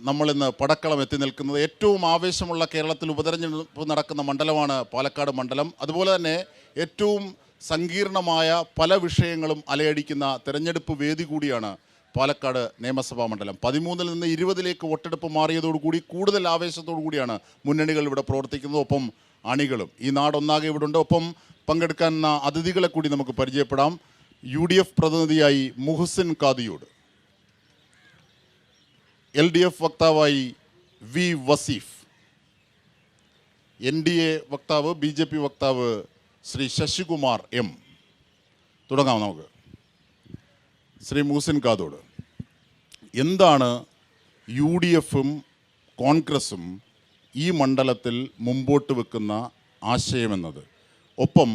നമ്മളിന്ന് പടക്കളം എത്തി നിൽക്കുന്നത് ഏറ്റവും ആവേശമുള്ള കേരളത്തിൽ ഉപതെരഞ്ഞെടുപ്പ് നടക്കുന്ന മണ്ഡലമാണ് പാലക്കാട് മണ്ഡലം. അതുപോലെ തന്നെ ഏറ്റവും സങ്കീർണമായ പല വിഷയങ്ങളും അലയടിക്കുന്ന തെരഞ്ഞെടുപ്പ് വേദി കൂടിയാണ് പാലക്കാട് നിയമസഭാ മണ്ഡലം. 13-ൽ നിന്ന് 20-ലേക്ക് വോട്ടെടുപ്പ് മാറിയതോടുകൂടി കൂടുതൽ ആവേശത്തോടു കൂടിയാണ് മുന്നണികൾ ഇവിടെ പ്രവർത്തിക്കുന്നത്. ഒപ്പം അണികളും ഈ നാടൊന്നാകെ ഇവിടെ ഉണ്ട്. ഒപ്പം പങ്കെടുക്കാൻ അതിഥികളെ കൂടി നമുക്ക് പരിചയപ്പെടാം. UDF പ്രതിനിധിയായി Muhsin കാദിയോട്, LDF വക്താവായി V Wasif, NDA വക്താവ് BJP വക്താവ് ശ്രീ ശശികുമാർ M. തുടങ്ങാം നമുക്ക്. ശ്രീ മുഹസിൻ കാദോട്, എന്താണ് UDFും കോൺഗ്രസും ഈ മണ്ഡലത്തിൽ മുമ്പോട്ട് വെക്കുന്ന ആശയമെന്നത്? ഒപ്പം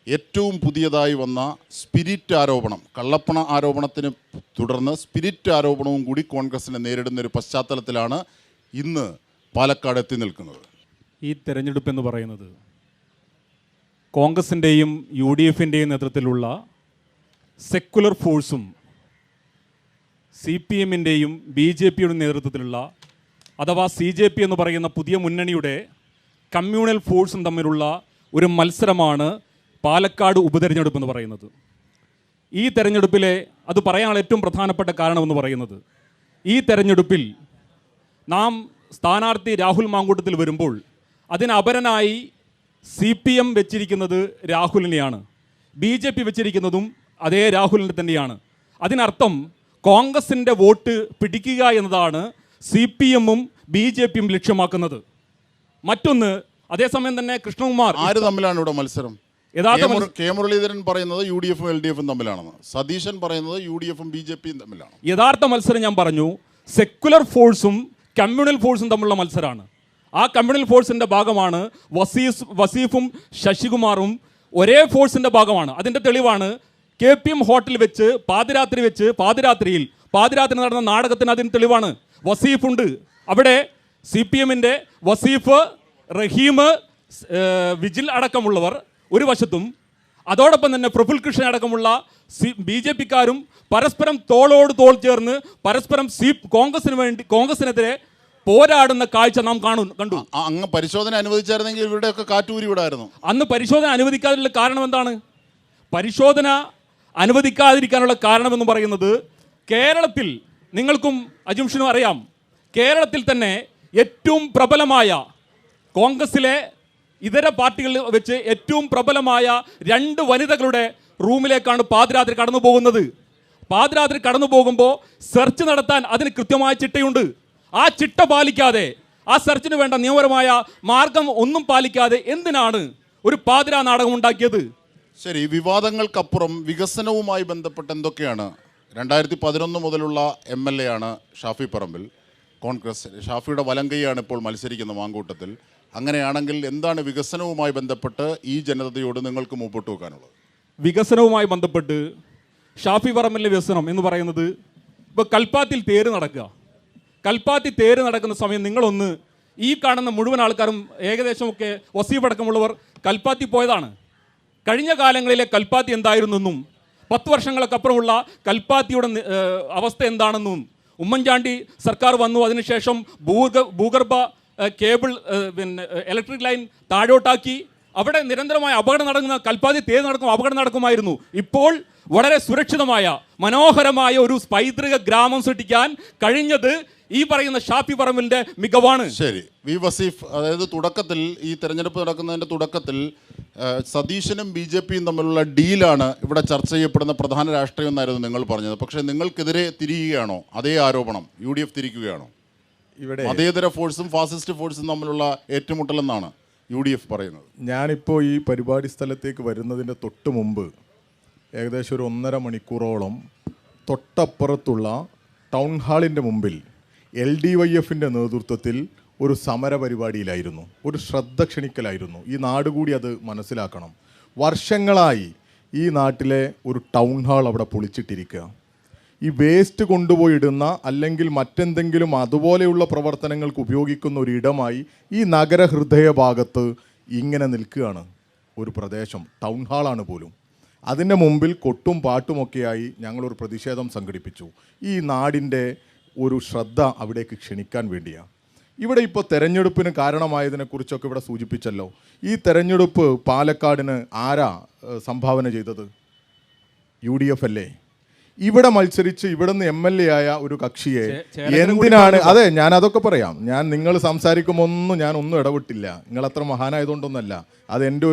ഏറ്റവും പുതിയതായി വന്ന സ്പിരിറ്റ് ആരോപണം, കള്ളപ്പണ ആരോപണത്തിന് തുടർന്ന് സ്പിരിറ്റ് ആരോപണവും കൂടി കോൺഗ്രസിനെ നേരിടുന്ന ഒരു പശ്ചാത്തലത്തിലാണ് ഇന്ന് പാലക്കാട് എത്തി നിൽക്കുന്നത്. ഈ തെരഞ്ഞെടുപ്പ് എന്ന് പറയുന്നത് കോൺഗ്രസിൻ്റെയും UDFിൻ്റെയും നേതൃത്വത്തിലുള്ള സെക്കുലർ ഫോഴ്സും CPMൻ്റെയും BJPയുടെ നേതൃത്വത്തിലുള്ള അഥവാ CJP എന്ന് പറയുന്ന പുതിയ മുന്നണിയുടെ കമ്മ്യൂണൽ ഫോഴ്സും തമ്മിലുള്ള ഒരു മത്സരമാണ് പാലക്കാട് ഉപതെരഞ്ഞെടുപ്പ് എന്ന് പറയുന്നത്. ഈ തെരഞ്ഞെടുപ്പിലെ അത് പറയാനുള്ള ഏറ്റവും പ്രധാനപ്പെട്ട കാരണമെന്ന് പറയുന്നത്, ഈ തെരഞ്ഞെടുപ്പിൽ നാം സ്ഥാനാർത്ഥി രാഹുൽ മാങ്കൂട്ടത്തിൽ വരുമ്പോൾ അതിന് അപരനായി CPM വെച്ചിരിക്കുന്നത് രാഹുലിനെയാണ്, BJP വെച്ചിരിക്കുന്നതും അതേ രാഹുലിനെ തന്നെയാണ്. അതിനർത്ഥം കോൺഗ്രസിൻ്റെ വോട്ട് പിടിക്കുക എന്നതാണ് CPMും BJPയും ലക്ഷ്യമാക്കുന്നത്. മറ്റൊന്ന്, അതേസമയം തന്നെ കൃഷ്ണകുമാർ, ആര് തമ്മിലാണ് ഇവിടെ മത്സരം? കെ മുരളീധരൻ പറയുന്നത് UDFും LDFും തമ്മിലാണെന്ന്, സതീശൻ പറയുന്നത് UDFും BJPയും തമ്മിലാണ്. യഥാർത്ഥ മത്സരം ഞാൻ പറഞ്ഞു, സെക്കുലർ ഫോഴ്സും കമ്മ്യൂണൽ ഫോഴ്സും തമ്മിലുള്ള മത്സരമാണ്. ആ കമ്മ്യൂണൽ ഫോഴ്സിൻ്റെ ഭാഗമാണ് വസീഫും ശശികുമാറും ഒരേ ഫോഴ്സിൻ്റെ ഭാഗമാണ്. അതിൻ്റെ തെളിവാണ് KPM ഹോട്ടലിൽ വെച്ച് പാതിരാത്രിയിൽ നടന്ന നാടകത്തിന് അതിന് തെളിവാണ്. വസീഫുണ്ട് അവിടെ, CPMൻ്റെ വസീഫ്, റഹീം, വിജിൽ അടക്കമുള്ളവർ ഒരു വശത്തും, അതോടൊപ്പം തന്നെ പ്രഫുൽ കൃഷ്ണൻ അടക്കമുള്ള BJPക്കാരും പരസ്പരം തോളോട് തോൾ ചേർന്ന് പരസ്പരം കോൺഗ്രസിനെതിരെ പോരാടുന്ന കാഴ്ച നാം കണ്ടു. അങ്ങ് പരിശോധന അനുവദിച്ചായിരുന്നെങ്കിൽ ഇവരുടെയൊക്കെ കാറ്റൂരി വിടായിരുന്നു. അന്ന് പരിശോധന അനുവദിക്കാതിനുള്ള കാരണം എന്താണ്? പരിശോധന അനുവദിക്കാതിരിക്കാനുള്ള കാരണമെന്ന് പറയുന്നത്, കേരളത്തിൽ നിങ്ങൾക്കും അജുംഷനും അറിയാം, കേരളത്തിൽ തന്നെ ഏറ്റവും പ്രബലമായ കോൺഗ്രസിലെ ഇതര പാർട്ടികളിൽ വെച്ച് ഏറ്റവും പ്രബലമായ 2 വനിതകളുടെ റൂമിലേക്കാണ് പാതിരാത്രി കടന്നു പോകുന്നത്. പാതിരാത്രി കടന്നു പോകുമ്പോൾ സെർച്ച് നടത്താൻ അതിന് കൃത്യമായ ചിട്ടയുണ്ട്. ആ ചിട്ട പാലിക്കാതെ, ആ സെർച്ചിന് വേണ്ട നിയമപരമായ മാർഗം ഒന്നും പാലിക്കാതെ എന്തിനാണ് ഒരു പാതിരാ നാടകം ഉണ്ടാക്കിയത്? ശരി, വിവാദങ്ങൾക്കപ്പുറം വികസനവുമായി ബന്ധപ്പെട്ട് എന്തൊക്കെയാണ്? 2011 മുതലുള്ള MLA ആണ് ഷാഫി പറമ്പിൽ, കോൺഗ്രസ്. ഷാഫിയുടെ വലങ്കൈയാണ് ഇപ്പോൾ മത്സരിക്കുന്ന മാങ്കൂട്ടത്തിൽ. അങ്ങനെയാണെങ്കിൽ എന്താണ് വികസനവുമായി ബന്ധപ്പെട്ട് ഈ ജനതയോട് നിങ്ങൾക്ക് മുമ്പോട്ട് വെക്കാനുള്ളത്? വികസനവുമായി ബന്ധപ്പെട്ട് ഷാഫി പറമ്പിലെ വികസനം എന്ന് പറയുന്നത്, ഇപ്പോൾ കൽപ്പാത്തിയിൽ തേര് നടക്കുക. കൽപ്പാത്തി തേര് നടക്കുന്ന സമയം നിങ്ങളൊന്ന്, ഈ കാണുന്ന മുഴുവൻ ആൾക്കാരും ഏകദേശമൊക്കെ വസീഫ് അടക്കമുള്ളവർ കൽപ്പാത്തി പോയതാണ്. കഴിഞ്ഞ കാലങ്ങളിലെ കൽപ്പാത്തി എന്തായിരുന്നെന്നും 10 വർഷങ്ങൾക്കപ്പുറമുള്ള കൽപ്പാത്തിയുടെ അവസ്ഥ എന്താണെന്നും, ഉമ്മൻചാണ്ടി സർക്കാർ വന്നു അതിനുശേഷം ഭൂഗർഭ കേബിൾ ഇലക്ട്രിക് ലൈൻ താഴോട്ടാക്കി അവിടെ നിരന്തരമായ അപകടം നടക്കുന്ന, കൽപ്പാത്തി തേര് നടക്കും അപകടം നടക്കുമായിരുന്നു. ഇപ്പോൾ വളരെ സുരക്ഷിതമായ മനോഹരമായ ഒരു പൈതൃക ഗ്രാമം സൃഷ്ടിക്കാൻ കഴിഞ്ഞത് ഈ പറയുന്ന ഷാഫി പറമ്പിന്റെ മികവാണ്. ശരി, V വസീഫ്, അതായത് തുടക്കത്തിൽ ഈ തെരഞ്ഞെടുപ്പ് നടക്കുന്നതിൻ്റെ തുടക്കത്തിൽ സതീശനും BJPയും തമ്മിലുള്ള ഡീലാണ് ഇവിടെ ചർച്ച ചെയ്യപ്പെടുന്ന പ്രധാന രാഷ്ട്രീയം എന്നായിരുന്നു നിങ്ങൾ പറഞ്ഞത്. പക്ഷേ നിങ്ങൾക്കെതിരെ തിരിയുകയാണോ അതേ ആരോപണം UDF തിരിക്കുകയാണോ? ഇവിടെ അതേതര ഫോഴ്സും ഫാസിസ്റ്റ് ഫോഴ്സും തമ്മിലുള്ള ഏറ്റുമുട്ടലെന്നാണ് UDF പറയുന്നത്. ഞാനിപ്പോൾ ഈ പരിപാടി സ്ഥലത്തേക്ക് വരുന്നതിൻ്റെ തൊട്ട് മുമ്പ് ഏകദേശം ഒരു 1.5 മണിക്കൂറോളം തൊട്ടപ്പുറത്തുള്ള ടൗൺ ഹാളിൻ്റെ മുമ്പിൽ LDYFൻ്റെ നേതൃത്വത്തിൽ ഒരു സമര പരിപാടിയിലായിരുന്നു, ഒരു ശ്രദ്ധ ക്ഷണിക്കലായിരുന്നു. ഈ നാട് കൂടി അത് മനസ്സിലാക്കണം. വർഷങ്ങളായി ഈ നാട്ടിലെ ഒരു ടൗൺ ഹാൾ അവിടെ പൊളിച്ചിട്ടിരിക്കുക. ഈ വേസ്റ്റ് കൊണ്ടുപോയി ഇടുന്ന അല്ലെങ്കിൽ മറ്റെന്തെങ്കിലും അതുപോലെയുള്ള പ്രവർത്തനങ്ങൾക്ക് ഉപയോഗിക്കുന്ന ഒരു ഇടമായി ഈ നഗരഹൃദയ ഭാഗത്ത് ഇങ്ങനെ നിൽക്കുകയാണ് ഒരു പ്രദേശം. ടൗൺ ഹാളാണ് പോലും. അതിൻ്റെ മുമ്പിൽ കൊട്ടും പാട്ടുമൊക്കെയായി ഞങ്ങളൊരു പ്രതിഷേധം സംഘടിപ്പിച്ചു. ഈ നാടിൻ്റെ ഒരു ശ്രദ്ധ അവിടേക്ക് ക്ഷണിക്കാൻ വേണ്ടിയാണ്. ഇവിടെ ഇപ്പോൾ തെരഞ്ഞെടുപ്പിന് കാരണമായതിനെക്കുറിച്ചൊക്കെ ഇവിടെ സൂചിപ്പിച്ചല്ലോ. ഈ തെരഞ്ഞെടുപ്പ് പാലക്കാടിന് ആരാ സംഭാവന ചെയ്തത്? UDF അല്ലേ? ഇവിടെ മത്സരിച്ച് ഇവിടുന്ന് MLA ആയ ഒരു കക്ഷിയെ എന്തിനാണ്? അതെ, ഞാൻ അതൊക്കെ പറയാം. നിങ്ങൾ സംസാരിക്കുമ്പോൾ ഞാൻ ഒന്നും ഇടപെട്ടില്ല. നിങ്ങൾ അത്ര മഹാനായതുകൊണ്ടൊന്നല്ല. അത് എൻ്റെ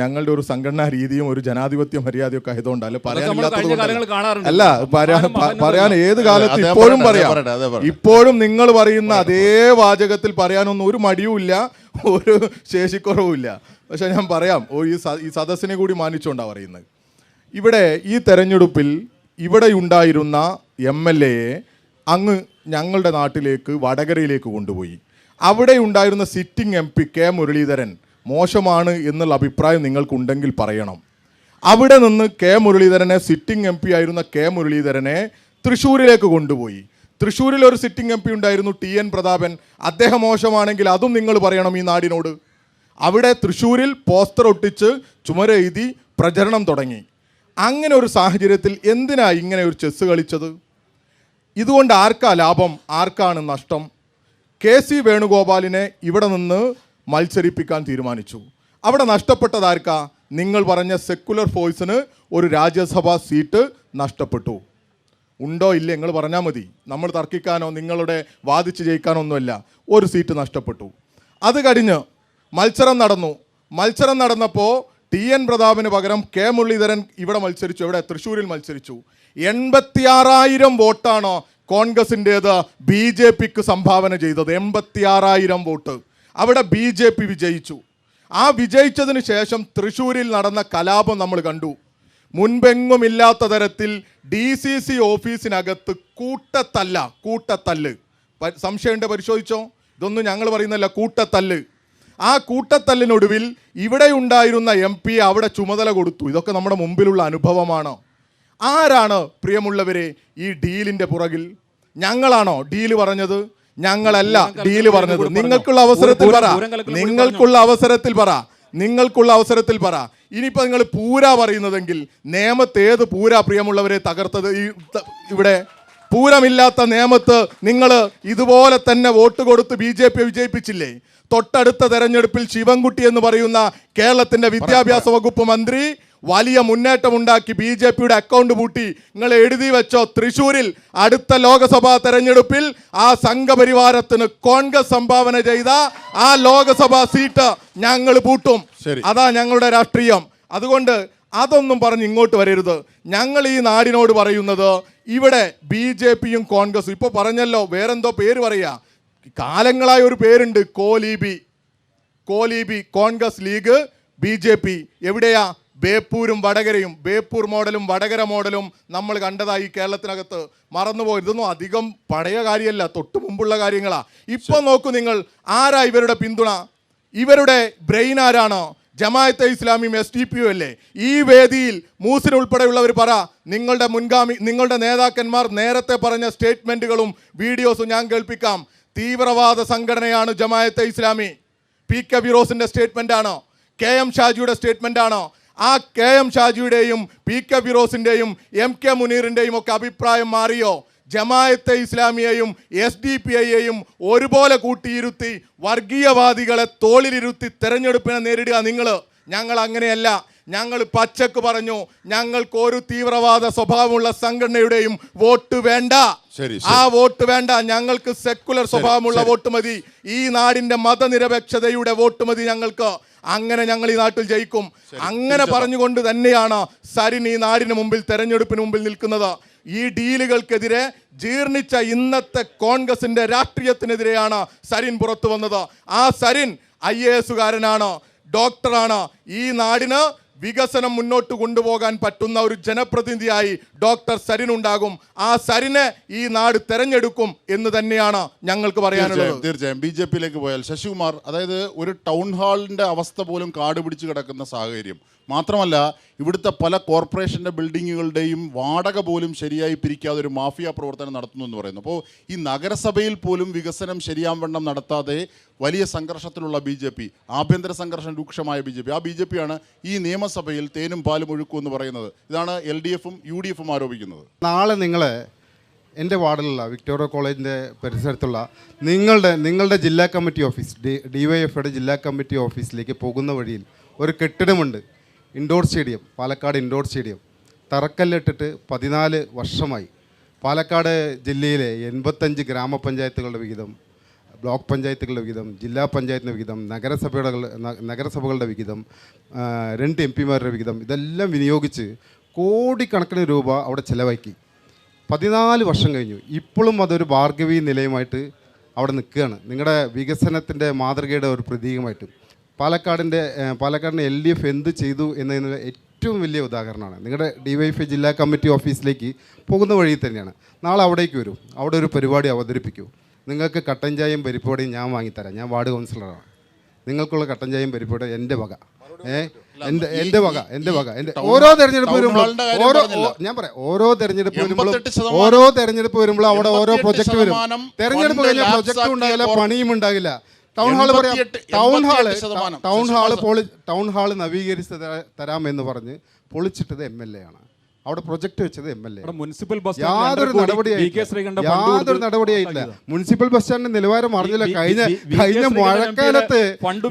ഞങ്ങളുടെ ഒരു സംഘടനാ രീതിയും ഒരു ജനാധിപത്യ മര്യാദയൊക്കെ ആയതുകൊണ്ട് അല്ല, പറയാനില്ലാത്തത് അല്ല, പറയാൻ ഏത് കാലത്ത് ഇപ്പോഴും പറയാം. ഇപ്പോഴും നിങ്ങൾ പറയുന്ന അതേ വാചകത്തിൽ പറയാനൊന്നും ഒരു മടിയുമില്ല, ഒരു ശേഷിക്കുറവുമില്ല. പക്ഷെ ഞാൻ പറയാം, ഈ സദസ്സിനെ കൂടി മാനിച്ചുകൊണ്ടാണ് പറയുന്നത്. ഇവിടെ ഈ തെരഞ്ഞെടുപ്പിൽ ഇവിടെ ഉണ്ടായിരുന്ന MLA-യെ അങ്ങ് ഞങ്ങളുടെ നാട്ടിലേക്ക് വടകരയിലേക്ക് കൊണ്ടുപോയി. അവിടെ ഉണ്ടായിരുന്ന സിറ്റിംഗ് MP K മുരളീധരൻ മോശമാണ് എന്നുള്ള അഭിപ്രായം നിങ്ങൾക്കുണ്ടെങ്കിൽ പറയണം. അവിടെ നിന്ന് മുരളീധരനെ സിറ്റിംഗ് MP ആയിരുന്ന മുരളീധരനെ തൃശ്ശൂരിലേക്ക് കൊണ്ടുപോയി. തൃശ്ശൂരിൽ ഒരു സിറ്റിംഗ് MP ഉണ്ടായിരുന്നു TN പ്രതാപൻ. അദ്ദേഹം മോശമാണെങ്കിൽ അതും നിങ്ങൾ പറയണം ഈ നാടിനോട്. അവിടെ തൃശ്ശൂരിൽ പോസ്റ്റർ ഒട്ടിച്ച് ചുമരെഴുതി പ്രചരണം തുടങ്ങി. അങ്ങനെ ഒരു സാഹചര്യത്തിൽ എന്തിനാ ഇങ്ങനെ ഒരു ചെസ് കളിച്ചത്? ഇതുകൊണ്ട് ആർക്കാ ലാഭം, ആർക്കാണ് നഷ്ടം? KC വേണുഗോപാലിനെ ഇവിടെ നിന്ന് മത്സരിപ്പിക്കാൻ തീരുമാനിച്ചു. അവിടെ നഷ്ടപ്പെട്ടത് ആർക്കാ? നിങ്ങൾ പറഞ്ഞ സെക്കുലർ ഫോഴ്സിന് ഒരു രാജ്യസഭാ സീറ്റ് നഷ്ടപ്പെട്ടു. ഉണ്ടോ ഇല്ലേ നിങ്ങൾ പറഞ്ഞാൽ മതി. നമ്മൾ തർക്കിക്കാനോ നിങ്ങളുടെ വാദിച്ച് ജയിക്കാനോ ഒന്നുമല്ല. ഒരു സീറ്റ് നഷ്ടപ്പെട്ടു. അത് കഴിഞ്ഞ് മത്സരം നടന്നപ്പോൾ TN പ്രതാപന് പകരം മുരളീധരൻ ഇവിടെ മത്സരിച്ചു. ഇവിടെ തൃശ്ശൂരിൽ മത്സരിച്ചു. 86,000 വോട്ടാണ് കോൺഗ്രസിൻ്റേത് BJPക്ക് സംഭാവന ചെയ്തത്. 86,000 വോട്ട്. അവിടെ BJP വിജയിച്ചു. ആ വിജയിച്ചതിന് ശേഷം തൃശ്ശൂരിൽ നടന്ന കലാപം നമ്മൾ കണ്ടു. മുൻപെങ്ങുമില്ലാത്ത തരത്തിൽ DCC ഓഫീസിനകത്ത് കൂട്ടത്തല്ല്. സംശയമുണ്ട്, പരിശോധിച്ചോ. ഇതൊന്നും ഞങ്ങൾ പറയുന്നല്ല, കൂട്ടത്തല്ല്. ആ കൂട്ടത്തല്ലിനൊടുവിൽ ഇവിടെ ഉണ്ടായിരുന്ന MP അവിടെ ചുമതല കൊടുത്തു. ഇതൊക്കെ നമ്മുടെ മുമ്പിലുള്ള അനുഭവമാണ്. ആരാണ് പ്രിയമുള്ളവരെ ഈ ഡീലിൻ്റെ പുറകിൽ? ഞങ്ങളാണോ ഡീല് പറഞ്ഞത്? ഞങ്ങളല്ല ഡീല് പറഞ്ഞത്. നിങ്ങൾക്കുള്ള അവസരത്തിൽ പറ. ഇനിയിപ്പോൾ നിങ്ങൾ പൂരാ പറയുന്നതെങ്കിൽ നേമത്ത് ഏത് പൂരാ പ്രിയമുള്ളവരെ തകർത്തത്? ഇവിടെ പൂരമില്ലാത്ത നേമത്ത് നിങ്ങൾ ഇതുപോലെ തന്നെ വോട്ട് കൊടുത്ത് BJP വിജയിപ്പിച്ചില്ലേ? തൊട്ടടുത്ത തെരഞ്ഞെടുപ്പിൽ ശിവൻകുട്ടി എന്ന് പറയുന്ന കേരളത്തിന്റെ വിദ്യാഭ്യാസ വകുപ്പ് മന്ത്രി വലിയ മുന്നേറ്റമുണ്ടാക്കി BJPയുടെ അക്കൗണ്ട് പൂട്ടി. നിങ്ങൾ എഴുതി വെച്ചോ, തൃശ്ശൂരിൽ അടുത്ത ലോക്സഭാ തെരഞ്ഞെടുപ്പിൽ ആ സംഘപരിവാരത്തിന് കോൺഗ്രസ് സംഭാവന ചെയ്ത ആ ലോക്സഭാ സീറ്റ് ഞങ്ങൾ പൂട്ടും. അതാ ഞങ്ങളുടെ രാഷ്ട്രീയം. അതുകൊണ്ട് അതൊന്നും പറഞ്ഞ് ഇങ്ങോട്ട് വരരുത്. ഞങ്ങൾ ഈ നാടിനോട് പറയുന്നത്, ഇവിടെ BJPയും കോൺഗ്രസും ഇപ്പോൾ പറഞ്ഞല്ലോ, വേറെന്തോ പേര് പറയാ, കാലങ്ങളായ ഒരു പേരുണ്ട്, കോലീബി. Congress league BJP. എവിടെയാ? ബേപ്പൂരും വടകരയും. ബേപ്പൂർ മോഡലും വടകര മോഡലും നമ്മൾ കണ്ടതായി കേരളത്തിനകത്ത്. മറന്നുപോയി. ഇതൊന്നും അധികം പഴയ കാര്യമല്ല, തൊട്ട് മുമ്പുള്ള കാര്യങ്ങളാ. ഇപ്പൊ നോക്കൂ നിങ്ങൾ, ആരാ ഇവരുടെ പിന്തുണ? ഇവരുടെ ബ്രെയിൻ ആരാണ്? ജമാഅത്തെ ഇസ്ലാമിയും SDP അല്ലേ? ഈ വേദിയിൽ മൂസിൻ ഉൾപ്പെടെയുള്ളവർ പറ, നിങ്ങളുടെ നേതാക്കന്മാർ നേരത്തെ പറഞ്ഞ സ്റ്റേറ്റ്മെന്റുകളും വീഡിയോസും ഞാൻ കേൾപ്പിക്കാം. തീവ്രവാദ സംഘടനയാണ് ജമാഅത്തെ ഇസ്ലാമി. PK ഫിറോസിന്റെ സ്റ്റേറ്റ്മെന്റ് ആണോ? KM ഷാജിയുടെ സ്റ്റേറ്റ്മെന്റ് ആണോ? ആ KM ഷാജിയുടെയും PK ഫിറോസിന്റെയും MK മുനീറിന്റെയും ഒക്കെ അഭിപ്രായം മാറിയോ? ജമാഅത്തെ ഇസ്ലാമിയെയും SDP-യെയും ഒരുപോലെ കൂട്ടിയിരുത്തി വർഗീയവാദികളെ തോളിലിരുത്തി തെരഞ്ഞെടുപ്പിനെ നേരിടുക നിങ്ങൾ. ഞങ്ങൾ അങ്ങനെയല്ല. ഞങ്ങൾ പച്ചക്ക് പറഞ്ഞു, ഞങ്ങൾക്ക് ഒരു തീവ്രവാദ സ്വഭാവമുള്ള സംഘടനയുടെയും വോട്ട് വേണ്ട. ആ വോട്ട് വേണ്ട. ഞങ്ങൾക്ക് സെക്കുലർ സ്വഭാവമുള്ള വോട്ട് മതി. ഈ നാടിന്റെ മതനിരപേക്ഷതയുടെ വോട്ട് മതി ഞങ്ങൾക്ക്. അങ്ങനെ ഞങ്ങൾ ഈ നാട്ടിൽ ജയിക്കും. അങ്ങനെ പറഞ്ഞുകൊണ്ട് തന്നെയാണ് സരിൻ ഈ നാടിന് മുമ്പിൽ, തെരഞ്ഞെടുപ്പിന് മുമ്പിൽ നിൽക്കുന്നത്. ഈ ഡീലുകൾക്കെതിരെ ജീർണിച്ച ഇന്നത്തെ കോൺഗ്രസിന്റെ രാഷ്ട്രീയത്തിനെതിരെയാണ് സരിൻ പുറത്തു വന്നത്. ആ സരിൻ IAS-കാരനാണ്, ഡോക്ടറാണ്. ഈ നാടിന് വികസനം മുന്നോട്ട് കൊണ്ടുപോകാൻ പറ്റുന്ന ഒരു ജനപ്രതിനിധിയായി ഡോക്ടർ സരിൻ ഉണ്ടാകും. ആ സരിനെ ഈ നാട് തെരഞ്ഞെടുക്കും എന്ന് തന്നെയാണ് ഞങ്ങൾക്ക് പറയാനുള്ളത്. തീർച്ചയായും BJP-യിലേക്ക് പോയാൽ ശശികുമാർ, അതായത് ഒരു ടൗൺ ഹാളിൻ്റെ അവസ്ഥ പോലും കാട് പിടിച്ച് കിടക്കുന്ന സാഹചര്യം. മാത്രമല്ല, ഇവിടുത്തെ പല കോർപ്പറേഷൻ്റെ ബിൽഡിങ്ങുകളുടെയും വാടക പോലും ശരിയായി പിരിക്കാതെ ഒരു മാഫിയ പ്രവർത്തനം നടത്തുന്നു എന്ന് പറയുന്നു. അപ്പോൾ ഈ നഗരസഭയിൽ പോലും വികസനം ശരിയാവണ്ണം നടത്താതെ വലിയ സംഘർഷത്തിലുള്ള BJP, ആഭ്യന്തര സംഘർഷം രൂക്ഷമായ BJP, ആ BJP-യാണ് ഈ നിയമസഭയിൽ തേനും പാലും ഒഴുക്കും എന്ന് പറയുന്നത്. ഇതാണ് LDF-ഉം UDF-ഉം ആരോപിക്കുന്നത്. നാളെ നിങ്ങൾ എൻ്റെ വാർഡിലുള്ള വിക്ടോറിയ കോളേജിൻ്റെ പരിസരത്തുള്ള നിങ്ങളുടെ ജില്ലാ കമ്മിറ്റി ഓഫീസ് DYFയുടെ ജില്ലാ കമ്മിറ്റി ഓഫീസിലേക്ക് പോകുന്ന വഴിയിൽ ഒരു കെട്ടിടമുണ്ട്, indoor stadium, Palakkad indoor stadium. തറക്കല്ലിട്ടിട്ട് 14 വർഷമായി. പാലക്കാട് ജില്ലയിലെ 85 ഗ്രാമപഞ്ചായത്തുകളുടെ വിഹിതം, ബ്ലോക്ക് പഞ്ചായത്തുകളുടെ വിഹിതം, ജില്ലാ പഞ്ചായത്തിൻ്റെ വിഹിതം, നഗരസഭകളുടെ വിഹിതം, 2 MP-മാരുടെ വിഹിതം, ഇതെല്ലാം വിനിയോഗിച്ച് കോടിക്കണക്കിന് രൂപ അവിടെ ചിലവാക്കി. 14 വർഷം കഴിഞ്ഞു. ഇപ്പോഴും അതൊരു ഭാർഗവി നിലയമായിട്ട് അവിടെ നിൽക്കുകയാണ്. നിങ്ങളുടെ വികസനത്തിൻ്റെ മാതൃകയുടെ ഒരു പ്രതീകമായിട്ട് പാലക്കാടിന് LDF എന്ത് ചെയ്തു എന്നതിന് ഏറ്റവും വലിയ ഉദാഹരണമാണ്. നിങ്ങളുടെ DYFI ജില്ലാ കമ്മിറ്റി ഓഫീസിലേക്ക് പോകുന്ന വഴി തന്നെയാണ്. നാളെ അവിടേക്ക് വരും, അവിടെ ഒരു പരിപാടി അവതരിപ്പിക്കൂ. നിങ്ങൾക്ക് കട്ടൻ ചായയും പരിപ്പുവടയും ഞാൻ വാങ്ങിത്തരാം. ഞാൻ വാർഡ് കൗൺസിലറാണ്. നിങ്ങൾക്കുള്ള കട്ടൻ ചായയും പരിപ്പുവടയും എൻ്റെ വക. എൻ്റെ വക. ഓരോ തെരഞ്ഞെടുപ്പ് വരുമ്പോൾ ഓരോ തെരഞ്ഞെടുപ്പ് വരുമ്പോൾ അവിടെ ഓരോ പ്രൊജക്ട് വരും. തെരഞ്ഞെടുപ്പ് കഴിഞ്ഞാൽ പ്രൊജക്ട് ഉണ്ടാകില്ല, പണിയും ഉണ്ടാകില്ല. ടൗൺ ഹാള് നവീകരിച്ച് തരാമെന്ന് പറഞ്ഞ് പൊളിച്ചിട്ടത് MLA ആണ്. അവിടെ പ്രൊജക്ട് വെച്ചത് MLA. മുനിസിപ്പൽ ബസ് യാതൊരു നടപടിയായില്ല. മുനിസിപ്പൽ ബസ് സ്റ്റാൻഡിന്റെ നിലവാരം അറിഞ്ഞില്ല. കഴിഞ്ഞ മഴക്കാലത്ത്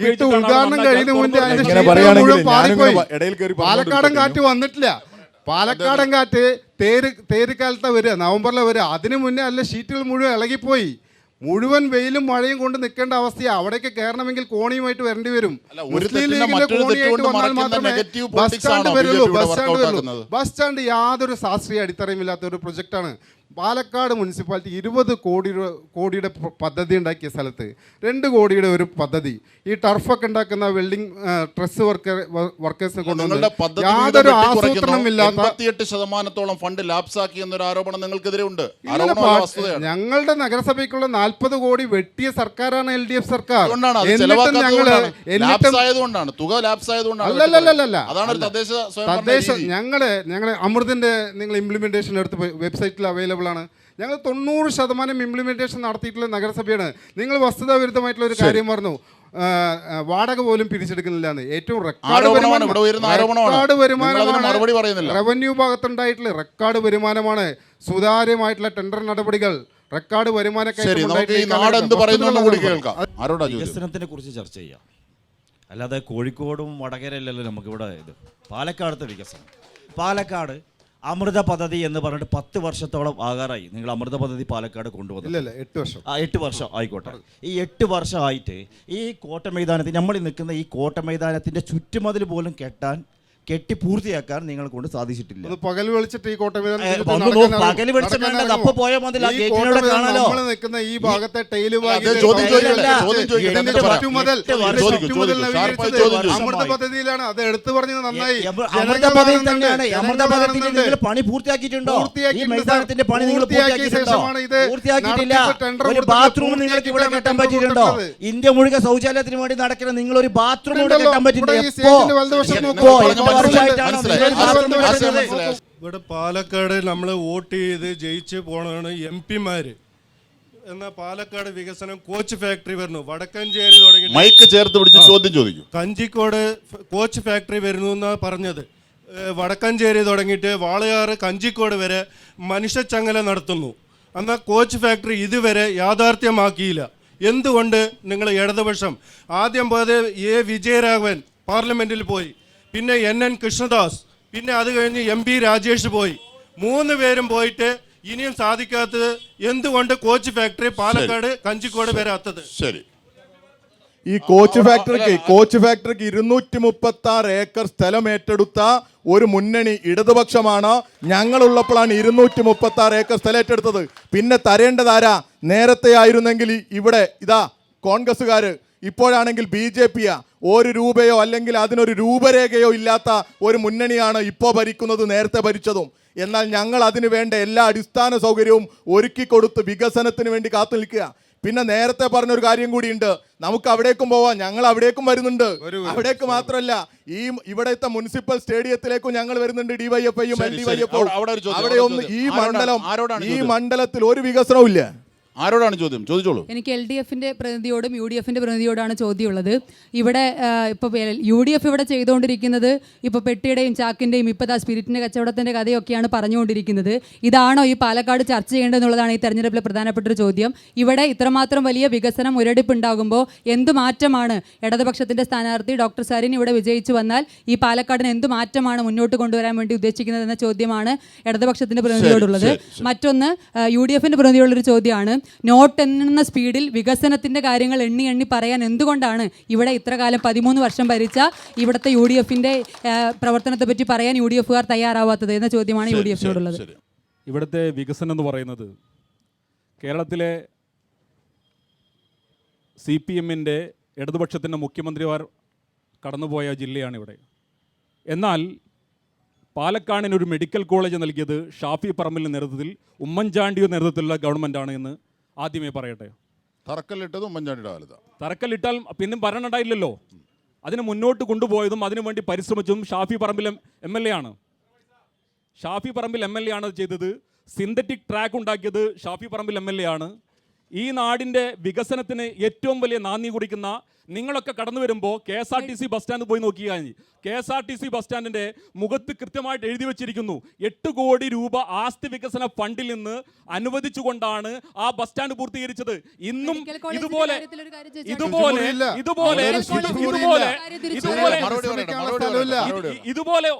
ഇട്ട് ഉദ്ഘാടനം കഴിയുന്ന മുന്നേ പാലക്കാടൻ കാറ്റ് വന്നിട്ടില്ല. പാലക്കാടൻ കാറ്റ് തേരുകാലത്താണ് വരിക, നവംബറിലെ വരിക. അതിനു മുന്നേ അല്ല ഷീറ്റുകൾ മുഴുവൻ ഇളകിപ്പോയി. മുഴുവൻ വെയിലും മഴയും കൊണ്ട് നിൽക്കേണ്ട അവസ്ഥയാണ്. അവിടേക്ക് കയറണമെങ്കിൽ കോണിയുമായിട്ട് വരേണ്ടി വരും. മുസ്ലിം ലീഗിന്റെ കോണിയായിട്ട് വന്നാൽ മാത്രമേ ബസ് സ്റ്റാൻഡ് വരുള്ളൂ. ബസ് സ്റ്റാൻഡ് യാതൊരു ശാസ്ത്രീയ അടിത്തറയുമില്ലാത്ത ഒരു പ്രൊജക്റ്റാണ്. പാലക്കാട് മുനിസിപ്പാലിറ്റി 20 കോടിയുടെ പദ്ധതി ഉണ്ടാക്കിയ സ്ഥലത്ത് 2 കോടിയുടെ ഒരു പദ്ധതി ഈ ടർഫൊക്കെ ഉണ്ടാക്കുന്ന വെൽഡിംഗ് ട്രസ് വർക്കേഴ്സിനെ കൊണ്ടുവന്ന് യാതൊരു ആസൂത്രണമില്ലാത്ത 88% ഫണ്ട് ലാപ്സാക്കി എന്നൊരു ആരോപണം നിങ്ങൾക്കെതിരെ ഉണ്ട്. ഞങ്ങളുടെ നഗരസഭയ്ക്കുള്ള 40 കോടി വെട്ടിയ സർക്കാരാണ് LDF സർക്കാർ. ഞങ്ങള് അമൃതിന്റെ നിങ്ങൾ ഇംപ്ലിമെന്റേഷൻ എടുത്ത് വെബ്സൈറ്റിൽ അവൈലബിൾ ആണ്. ഞങ്ങൾ 90% ഇംപ്ലിമെന്റേഷൻ നടത്തിയിട്ടുള്ള നഗരസഭയാണ്. നിങ്ങൾ വസ്തുതാവിരുദ്ധമായിട്ടുള്ള ഒരു കാര്യം പറഞ്ഞു, വാടക പോലും പിരിച്ചെടുക്കുന്നില്ല എന്ന്. ഏറ്റവും റെക്കോർഡ് വരുമാനമാണ് റവന്യൂ ഭാഗത്തുണ്ടായിട്ടുള്ള റെക്കോർഡ് വരുമാനമാണ്. സുതാര്യമായിട്ടുള്ള ടെൻഡർ നടപടികൾ, റെക്കോർഡ് വികസനത്തിനെ കുറിച്ച് ചർച്ച ചെയ്യാം. അല്ലാതെ കോഴിക്കോടും വടകരയല്ലല്ലോ നമുക്കിവിടെ ഇത്. പാലക്കാടത്തെ വികസനം, പാലക്കാട് അമൃത പദ്ധതി എന്ന് പറഞ്ഞിട്ട് 10 വർഷത്തോളം ആകാറായി. നിങ്ങൾ അമൃത പദ്ധതി പാലക്കാട് കൊണ്ടുവന്നു. 8 വർഷം ആയിക്കോട്ടെ. ഈ 8 വർഷമായിട്ട് ഈ കോട്ട മൈതാനത്തിൽ നമ്മൾ നിൽക്കുന്ന ഈ കോട്ട മൈതാനത്തിന്റെ ചുറ്റുമതിൽ പോലും കെട്ടി പൂർത്തിയാക്കാൻ നിങ്ങളെ കൊണ്ട് സാധിച്ചിട്ടില്ല. പകൽ വെളിച്ചിട്ട് ഈ കോട്ട പകൽ വെളിച്ചം വേണ്ടത് അപ്പൊ പോയ മതിൽ ഈ ഭാഗത്തെ ടൈല് അമൃത പദ്ധതിയിലാണ്. അത് എടുത്തു പറഞ്ഞത് നന്നായി. അമൃത പദ്ധതി തന്നെയാണ്. അമൃത പദ്ധതി നിങ്ങൾ പണി പൂർത്തിയാക്കിയിട്ടുണ്ടോ? ഈ മൈതാനത്തിന്റെ പണി നിങ്ങൾ പൂർത്തിയാക്കിയിട്ടില്ല. ഒരു ബാത്റൂം നിങ്ങൾക്ക് ഇവിടെ കെട്ടാൻ പറ്റിയിട്ടുണ്ടോ? ഇന്ത്യ മുഴുവൻ ശൗചാലയത്തിന് വേണ്ടി നടക്കുന്ന നിങ്ങൾ ഒരു ബാത്റൂം ഇവിടെ കെട്ടാൻ പറ്റിയിട്ടുണ്ടോ? ഇവിടെ പാലക്കാട് നമ്മൾ വോട്ട് ചെയ്ത് ജയിച്ച് പോണതാണ് MP-മാര്. എന്നാൽ പാലക്കാട് വികസനം കോച്ച് ഫാക്ടറി വരുന്നു, വടക്കഞ്ചേരി തുടങ്ങി മൈക്ക് ചേർത്ത് പിടിച്ച് ചോദ്യം ചോദിക്കും. കഞ്ചിക്കോട് കോച്ച് ഫാക്ടറി വരുന്നു എന്നാണ് പറഞ്ഞത്. വടക്കഞ്ചേരി തുടങ്ങിയിട്ട് വാളയാറ് കഞ്ചിക്കോട് വരെ മനുഷ്യച്ചങ്ങല നടത്തുന്നു. എന്നാൽ കോച്ച് ഫാക്ടറി ഇതുവരെ യാഥാർത്ഥ്യമാക്കിയില്ല. എന്തുകൊണ്ട് നിങ്ങൾ ഇടതുപക്ഷം ആദ്യം പോയത് വിജയരാഘവൻ പാർലമെന്റിൽ പോയി, പിന്നെ NN കൃഷ്ണദാസ്, പിന്നെ അത് കഴിഞ്ഞ് MP രാജേഷ് പോയി. 3 പേരും പോയിട്ട് ഇനിയും സാധിക്കാത്തത് എന്തുകൊണ്ട് കോച്ച് ഫാക്ടറി പാലക്കാട് കഞ്ചിക്കോട് വരാത്തത്? ശരി, ഈ കോച്ച് ഫാക്ടറിക്ക് 236 ഏക്കർ സ്ഥലം ഏറ്റെടുത്ത ഒരു മുന്നണി ഇടതുപക്ഷമാണ്. ഞങ്ങളുള്ളപ്പോഴാണ് 236 ഏക്കർ സ്ഥലം ഏറ്റെടുത്തത്. പിന്നെ തരേണ്ടതാരാ? നേരത്തെ ആയിരുന്നെങ്കിൽ ഇവിടെ ഇതാ കോൺഗ്രസ്സുകാര്, ഇപ്പോഴാണെങ്കിൽ BJP. 1 രൂപയോ അല്ലെങ്കിൽ അതിനൊരു രൂപരേഖയോ ഇല്ലാത്ത ഒരു മുന്നണിയാണ് ഇപ്പോൾ ഭരിക്കുന്നത്, നേരത്തെ ഭരിച്ചതും. എന്നാൽ ഞങ്ങൾ അതിനു വേണ്ട എല്ലാ അടിസ്ഥാന സൗകര്യവും ഒരുക്കി കൊടുത്ത് വികസനത്തിന് വേണ്ടി കാത്തു നിൽക്കുക. പിന്നെ നേരത്തെ പറഞ്ഞൊരു കാര്യം കൂടിയുണ്ട്, നമുക്ക് അവിടേക്കും പോവാം. ഞങ്ങൾ അവിടേക്കും വരുന്നുണ്ട്. അവിടേക്ക് മാത്രമല്ല, ഇവിടത്തെ മുനിസിപ്പൽ സ്റ്റേഡിയത്തിലേക്കും ഞങ്ങൾ വരുന്നുണ്ട്. DYFIയും LDYFും. അവിടെ ഒന്നും ഈ മണ്ഡലത്തിൽ ഒരു വികസനവും ഇല്ല. ആരോടാണ് ചോദ്യം? ചോദിച്ചോളൂ. എനിക്ക് LDFന്റെ പ്രതിനിധിയോടും UDFന്റെ പ്രതിനിധിയോടാണ് ചോദ്യമുള്ളത്. ഇവിടെ ഇപ്പോൾ UDF ഇവിടെ ചെയ്തുകൊണ്ടിരിക്കുന്നത് ഇപ്പോൾ പെട്ടിയുടെയും ചാക്കിൻ്റെയും ഇപ്പോൾ സ്പിരിറ്റിൻ്റെ കച്ചവടത്തിൻ്റെ കഥയൊക്കെയാണ് പറഞ്ഞുകൊണ്ടിരിക്കുന്നത്. ഇതാണോ ഈ പാലക്കാട് ചർച്ച ചെയ്യേണ്ടതെന്നുള്ളതാണ് ഈ തെരഞ്ഞെടുപ്പിലെ പ്രധാനപ്പെട്ട ഒരു ചോദ്യം. ഇവിടെ ഇത്രമാത്രം വലിയ വികസനം മുരടിപ്പുണ്ടാകുമ്പോൾ എന്ത് മാറ്റമാണ് ഇടതുപക്ഷത്തിൻ്റെ സ്ഥാനാർത്ഥി ഡോക്ടർ സരിൻ ഇവിടെ വിജയിച്ചു വന്നാൽ ഈ പാലക്കാടിന് എന്ത് മാറ്റമാണ് മുന്നോട്ട് കൊണ്ടുവരാൻ വേണ്ടി ഉദ്ദേശിക്കുന്നതെന്ന ചോദ്യമാണ് ഇടതുപക്ഷത്തിൻ്റെ പ്രതിനിധിയോടുള്ളത്. മറ്റൊന്ന് UDFന്റെ പ്രതിനിധിയോടുള്ളൊരു ചോദ്യമാണ്. നോട്ട് എണ്ണുന്ന സ്പീഡിൽ വികസനത്തിൻ്റെ കാര്യങ്ങൾ എണ്ണി എണ്ണി പറയാൻ എന്തുകൊണ്ടാണ് ഇവിടെ ഇത്രകാലം 13 വർഷം ഭരിച്ച ഇവിടുത്തെ UDFന്റെ പ്രവർത്തനത്തെ പറ്റി പറയാൻ UDFകാർ തയ്യാറാവാത്തത് എന്ന ചോദ്യമാണ് UDFനോടുള്ളത്. ഇവിടുത്തെ വികസനം എന്ന് പറയുന്നത് കേരളത്തിലെ CPMന്റെ ഇടതുപക്ഷത്തിൻ്റെ മുഖ്യമന്ത്രിമാർ കടന്നുപോയ ജില്ലയാണ് ഇവിടെ. എന്നാൽ പാലക്കാടിനൊരു മെഡിക്കൽ കോളേജ് നൽകിയത് ഷാഫി പറമ്പിലിൻ്റെ നേതൃത്വത്തിൽ, ഉമ്മൻചാണ്ടിയുടെ നേതൃത്വത്തിലുള്ള ഗവൺമെൻറ്റാണ് എന്ന് ആദ്യമേ പറയട്ടെ. തറക്കല്ലിട്ടത് ഉമ്മൻചാണ്ടിയുടെ കാലത്താണ്. തറക്കല്ലിട്ടാൽ പിന്നെ ഭരണം ഉണ്ടായില്ലല്ലോ. അതിന് മുന്നോട്ട് കൊണ്ടുപോയതും അതിനുവേണ്ടി പരിശ്രമിച്ചതും ഷാഫി പറമ്പിൽ MLA ആണ്. ഷാഫി പറമ്പിൽ MLA ആണ് ചെയ്തത്. സിന്തറ്റിക് ട്രാക്ക് ഉണ്ടാക്കിയത് ഷാഫി പറമ്പിൽ MLA ആണ്. ഈ നാടിൻ്റെ വികസനത്തിന് ഏറ്റവും വലിയ നാന്ദി കുറിക്കുന്ന നിങ്ങളൊക്കെ കടന്നു വരുമ്പോൾ KSRTC ബസ് സ്റ്റാൻഡ് പോയി നോക്കിയാൽ KSRTC ബസ് സ്റ്റാൻഡിൻ്റെ മുഖത്ത് കൃത്യമായിട്ട് എഴുതി വെച്ചിരിക്കുന്നു 8 കോടി രൂപ ആസ്തി വികസന ഫണ്ടിൽ നിന്ന് അനുവദിച്ചുകൊണ്ടാണ് ആ ബസ് സ്റ്റാൻഡ് പൂർത്തീകരിച്ചത്. ഇന്നും ഇതുപോലെ ഇതുപോലെ ഇതുപോലെ ഇതുപോലെ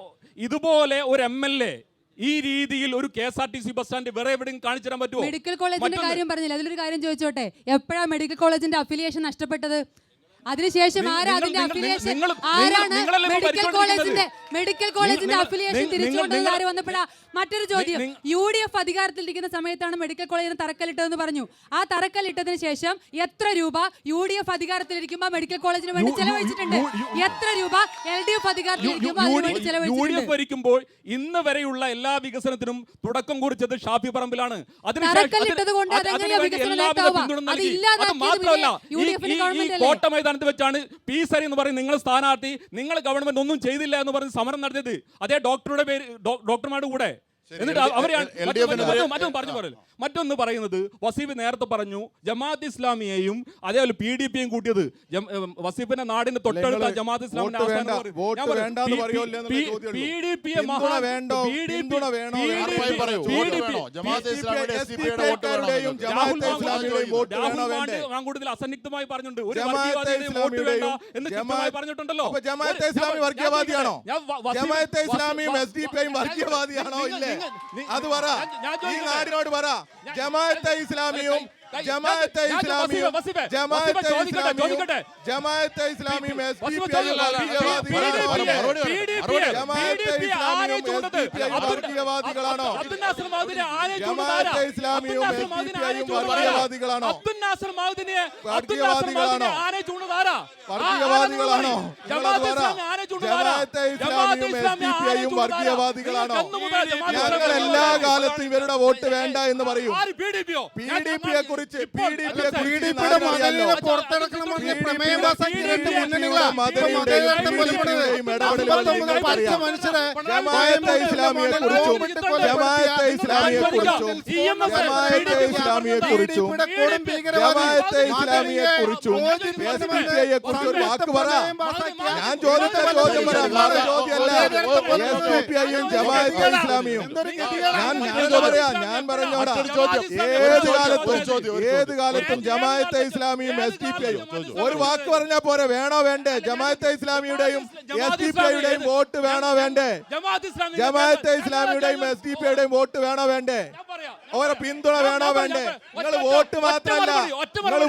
ഇതുപോലെ ഒരു MLA ഈ രീതിയിൽ ഒരു KSRTC ബസ് സ്റ്റാൻഡ് വേറെ എവിടെയും കാണിച്ചു തരാൻ പറ്റുമോ? മെഡിക്കൽ കോളേജിന്റെ കാര്യം പറഞ്ഞില്ല, അതിലൊരു കാര്യം ചോദിച്ചോട്ടെ. എപ്പോഴാണ് മെഡിക്കൽ കോളേജിന്റെ അഫിലിയേഷൻ നഷ്ടപ്പെട്ടത്? അതിനുശേഷം ആരാണ് മെഡിക്കൽ കോളേജിന്റെ അഫിലിയേഷൻ തിരിച്ചുകൊണ്ടത്? ആര് വന്നപ്പോഴാ? മറ്റൊരു ചോദ്യം, UDF അധികാരത്തിലിരിക്കുന്ന സമയത്താണ് മെഡിക്കൽ കോളേജിന് തറക്കല്ലിട്ടതെന്ന് പറഞ്ഞു. ആ തറക്കല്ലിട്ടതിന് ശേഷം എത്ര രൂപ UDF അധികാരത്തിലിരിക്കുമ്പോൾ മെഡിക്കൽ കോളേജിന് വേണ്ടി ചെലവഴിച്ചിട്ടുണ്ട്? എത്ര രൂപ LDF അധികാരത്തിലിരിക്കുമ്പോൾ അതിന് വേണ്ടി ചെലവഴിച്ചിട്ടുണ്ട്? UDF ഭരിക്കുമ്പോൾ ഇന്ന് വരെയുള്ള എല്ലാ വികസനത്തിനും തുടക്കം കുറിച്ചത് ഷാഫി പറമ്പിലാണ്. തറക്കല്ലിട്ടത് കൊണ്ട് അതെങ്ങനെയാ വികസനം നേട്ടാവുക? അത് ഇല്ലാതാക്കിയത് കോട്ട മൈതാനത്ത് വെച്ചാണ് P സരി എന്ന് പറയും നിങ്ങൾ സ്ഥാനാർത്ഥി, നിങ്ങൾ ഗവൺമെന്റ് ഒന്നും ചെയ്തില്ല എന്ന് പറഞ്ഞ് സമരം നടത്തിയത്. അതേ ഡോക്ടർമാരുടെ കൂടെ. എന്നിട്ട് മറ്റൊന്ന് പറയുന്നത്, വസീഫ് നേരത്തെ പറഞ്ഞു ജമാഅത്ത് ഇസ്ലാമിയെയും അതേപോലെ PDPയും കൂട്ടിയത്. വസീഫിന്റെ നാടിന്റെ തൊട്ടടുത്ത ജമാഅത്ത് ഇസ്ലാമിന്റെ കൂടുതൽ അസന്നിഗ്ധമായി പറഞ്ഞിട്ടുണ്ട്. ഒരു വോട്ട് വേണ്ട എന്ന് കൃത്യമായി പറഞ്ഞിട്ടുണ്ടല്ലോ. അത് പറ, ഈ നാടിനോട് പറ. ജമാഅത്തെ ഇസ്ലാമിയും വർഗീയവാദികളാണോ? ഞങ്ങൾ എല്ലാ കാലത്തും ഇവരുടെ വോട്ട് വേണ്ട എന്ന് പറയും. PDPയെ കുറിച്ച് ഒരു വാക്ക് പറ. ഞാൻ ചോദിച്ച ചോദ്യം പറ, ചോദ്യമല്ല. SDPIയും ജമാഅത്തെ ഇസ്ലാമിയും ഞാൻ പറഞ്ഞോടാ, ഏത് കാലത്തും ജമാഅത്തെ ഇസ്ലാമിയും SDPIയും ഒരു വാക്ക് പറഞ്ഞാൽ പോരെ. വേണോ വേണ്ടേ? ജമാഅത്തെ ഇസ്ലാമിയുടെയും SDPIയുടെയും വോട്ട് വേണോ വേണ്ടേ? ജമാഅത്തെ ഇസ്ലാമിയുടെയും SDPIയുടെയും വോട്ട് വേണോ വേണ്ടേ? ഓരോ പിന്തുണ വേണോ വേണ്ടേ? നിങ്ങൾ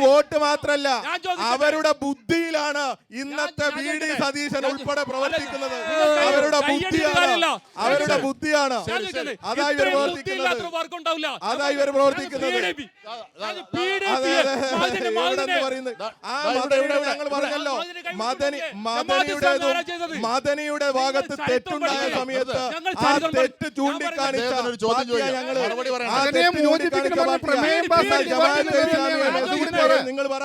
വോട്ട് മാത്രല്ല അവരുടെ ബുദ്ധിയിലാണ് ഇന്നത്തെ VD സതീശൻ ഉൾപ്പെടെ പ്രവർത്തിക്കുന്നത്. അവരുടെ ബുദ്ധിയാണ് അതായി ഇവർ പ്രവർത്തിക്കുന്നത്. ഞങ്ങൾ പറഞ്ഞല്ലോ, മദനിയുടെ ഭാഗത്ത് തെറ്റുണ്ടായ സമയത്ത് ആ തെറ്റ് ചൂണ്ടിക്കാണിച്ച ഞങ്ങൾ പറയണ്ട. അതിനെ മോചിപ്പിക്കണം എന്ന് പ്രമേയം പാസ്സാക്കി ജമാഅത്തെ ഇസ്ലാമിയെ മോചിപ്പിച്ചവരെ നിങ്ങൾ പറ.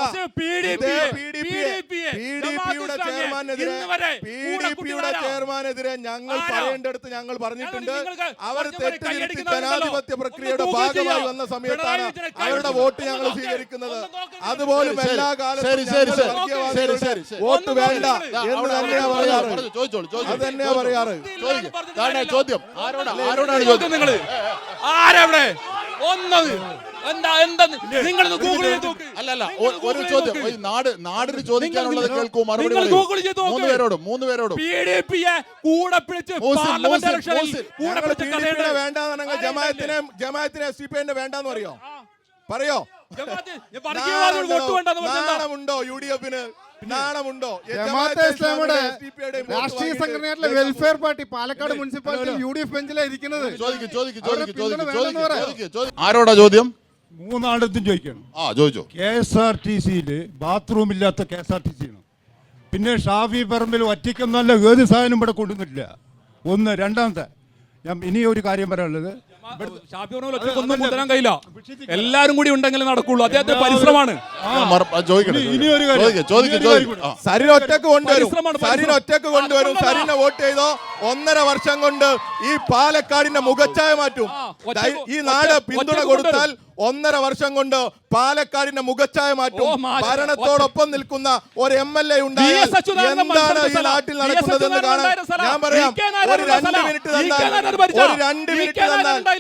PDPയുടെ ചെയർമാനെതിരെ ഞങ്ങൾ പറയേണ്ടടുത്ത് ഞങ്ങൾ പറഞ്ഞിട്ടുണ്ട്. അവർ തെറ്റിദ്ധരിച്ച് ജനാധിപത്യ പ്രക്രിയയുടെ ഭാഗമായി വന്ന സമയത്താണ് അവരുടെ വോട്ട് ഞങ്ങൾ സ്വീകരിക്കുന്നത്. അതുപോലും എല്ലാ കാലത്തും വോട്ട് വേണ്ട എന്ന് തന്നെയാ പറയാറ്. അത് തന്നെയാ പറയാറ്. ചോദ്യം ആരോടാണ് ചോദ്യം? നിങ്ങൾ ആരവിടെ ഒന്നത് എന്താ എന്താ നിങ്ങൾ ഗൂഗിൾ ചെയ്ത് നോക്ക്. അല്ലല്ല ഒരു ചോദ്യം നാടിന് ചോദിക്കാനുള്ളത് കേൾക്കൂ. മറുപടി ഗൂഗിൾ ചെയ്ത് നോക്ക്. മൂന്ന് പേരോടും PDPയെ കൂടെ പിടിച്ച് പാർലമെന്റ് ഇലക്ഷനിൽ കൂടെ പിടിച്ച് കഥയുടെ വേണ്ടാന്ന് ജമാഅത്തിനെ SDPന്റെ വേണ്ടാന്ന് പറയോ? നാണമുണ്ടോ UDFന്? നാണമുണ്ടോ? ജമാഅത്തെ ഇസ്ലാമിയുടെ രാഷ്ട്രീയ സംഘടനയായിട്ടുള്ള welfare party Palakkad municipality UDF ബെഞ്ചിലാണ് ഇരിക്കുന്നത്. ആരോടാ ചോദ്യം? മൂന്നാളത്തും ചോദിക്കണം. ചോദിച്ചോ. KSRTCയിൽ ബാത്റൂം ഇല്ലാത്ത KSRTC ആണ്. പിന്നെ ഷാഫി പറമ്പിൽ ഒറ്റയ്ക്കൊന്നല്ല ഏത് സാധനം ഇവിടെ കൊണ്ടുവന്നിട്ടില്ല. ഒന്ന്. രണ്ടാമത്തെ ഞാൻ ഇനി ഒരു കാര്യം പറയാനുള്ളത്, ഒന്നും മുതലാൻ കഴിയില്ല. എല്ലാരും കൂടി ഉണ്ടെങ്കിൽ നടക്കുള്ളൂ. അദ്ദേഹത്തെ പരിശ്രമമാണ്. ഇനി ഒരു കാര്യം സരിനെ ഒറ്റക്ക് കൊണ്ടുവരും. സരിനെ വോട്ട് ചെയ്തോ 1.5 വർഷം കൊണ്ട് ഈ പാലക്കാടിന്റെ മുഖച്ഛായ മാറ്റും. ഈ നാട് പിന്തുണ കൊടുത്താൽ 1.5 വർഷം കൊണ്ട് പാലക്കാടിന്റെ മുഖച്ഛായ മാറ്റും. ഭരണത്തോടൊപ്പം നിൽക്കുന്ന ഒരു MLA ഉണ്ടായാൽ എന്താണ് ഈ നാട്ടിൽ നടക്കുന്നത് എന്ന് കാണാൻ ഞാൻ പറയാം.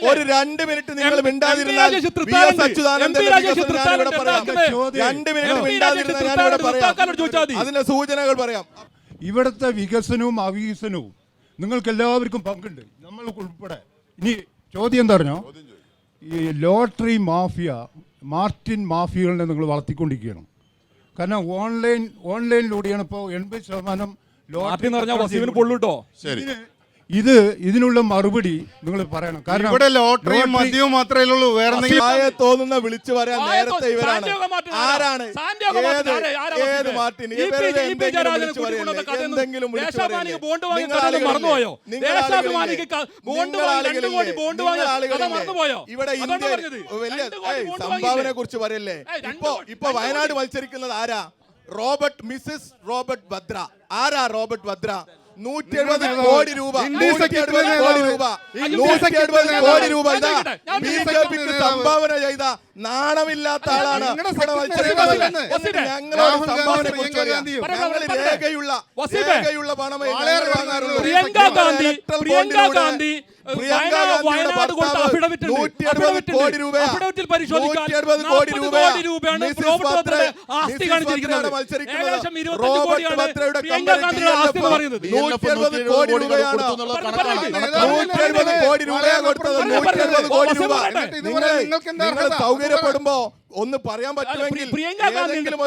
ഒരു 2 മിനിറ്റ് നിങ്ങൾ മിണ്ടാതിരുന്നാൽ VS അച്യുതാനന്ദന്റെ വികസനം ഞാനിവിടെ പറയാം. 2 മിനിറ്റ് മിണ്ടാതിരുന്നാൽ ഞാനിവിടെ പറയാം. അതിന്റെ സൂചനകൾ പറയാം. ഇവിടുത്തെ വികസനവും അവികസനവും നിങ്ങൾക്ക് എല്ലാവർക്കും പങ്കുണ്ട്, നമ്മൾ ഉൾപ്പെടെ. ഇനി ചോദ്യം എന്താ പറഞ്ഞോ, ഈ ലോട്ടറി മാഫിയ, മാർട്ടിൻ മാഫിയകളെ നിങ്ങൾ വളർത്തിക്കൊണ്ടിരിക്കുകയാണ്. കാരണം ഓൺലൈനിലൂടെയാണ് ഇപ്പോൾ 80% ഇതിനുള്ള മറുപടി നിങ്ങൾ പറയണം. കാരണം ഇവിടെ ലോട്ടറിയും മദ്യവും മാത്രമേ ഉള്ളൂ. വേറെ തോന്നുന്ന വിളിച്ചു പറയാൻ നേരത്തെ ഇവരാണ്. ആരാണ്? ഏത് മാർട്ടിൻ? എന്തെങ്കിലും ഇവിടെ സംഭാവനയെ കുറിച്ച് പറയല്ലേ? ഇപ്പൊ വയനാട് മത്സരിക്കുന്നത് ആരാ? Mrs Robert Vadra. ആരാ റോബർട്ട് വദ്ര? 170 കോടി രൂപ ഇതാ BJPക്ക് സംഭാവന ചെയ്ത നാണമില്ലാത്ത ആളാണ് ഇവിടെ മത്സരിക്കുന്നത്. ഞങ്ങളോട് സംഭാവനയെ കുറിച്ച് ഞങ്ങൾ രേഖയുള്ള പണമേ വാങ്ങാറുള്ളൂ. പ്രിയങ്ക ഗാന്ധി വയനാട് കൊടുത്ത അഫിഡവിറ്റിൽ 170 കോടി രൂപയാണ് ആസ്തി കാണിച്ചിരിക്കുന്നത്. ഏകദേശം 25 കോടിയാണ് പ്രിയങ്ക ഗാന്ധിയുടെ ആസ്തി എന്ന് പറയുന്നത്. 170 കോടി രൂപയാണ്. 170 കോടി രൂപയാണ് കൊടുത്തത്. 170 കോടി രൂപ. നിങ്ങൾ സൗകര്യപ്പെടുമ്പോ ഒന്ന് പറയാൻ പറ്റുമെങ്കിൽ ഏതെങ്കിലും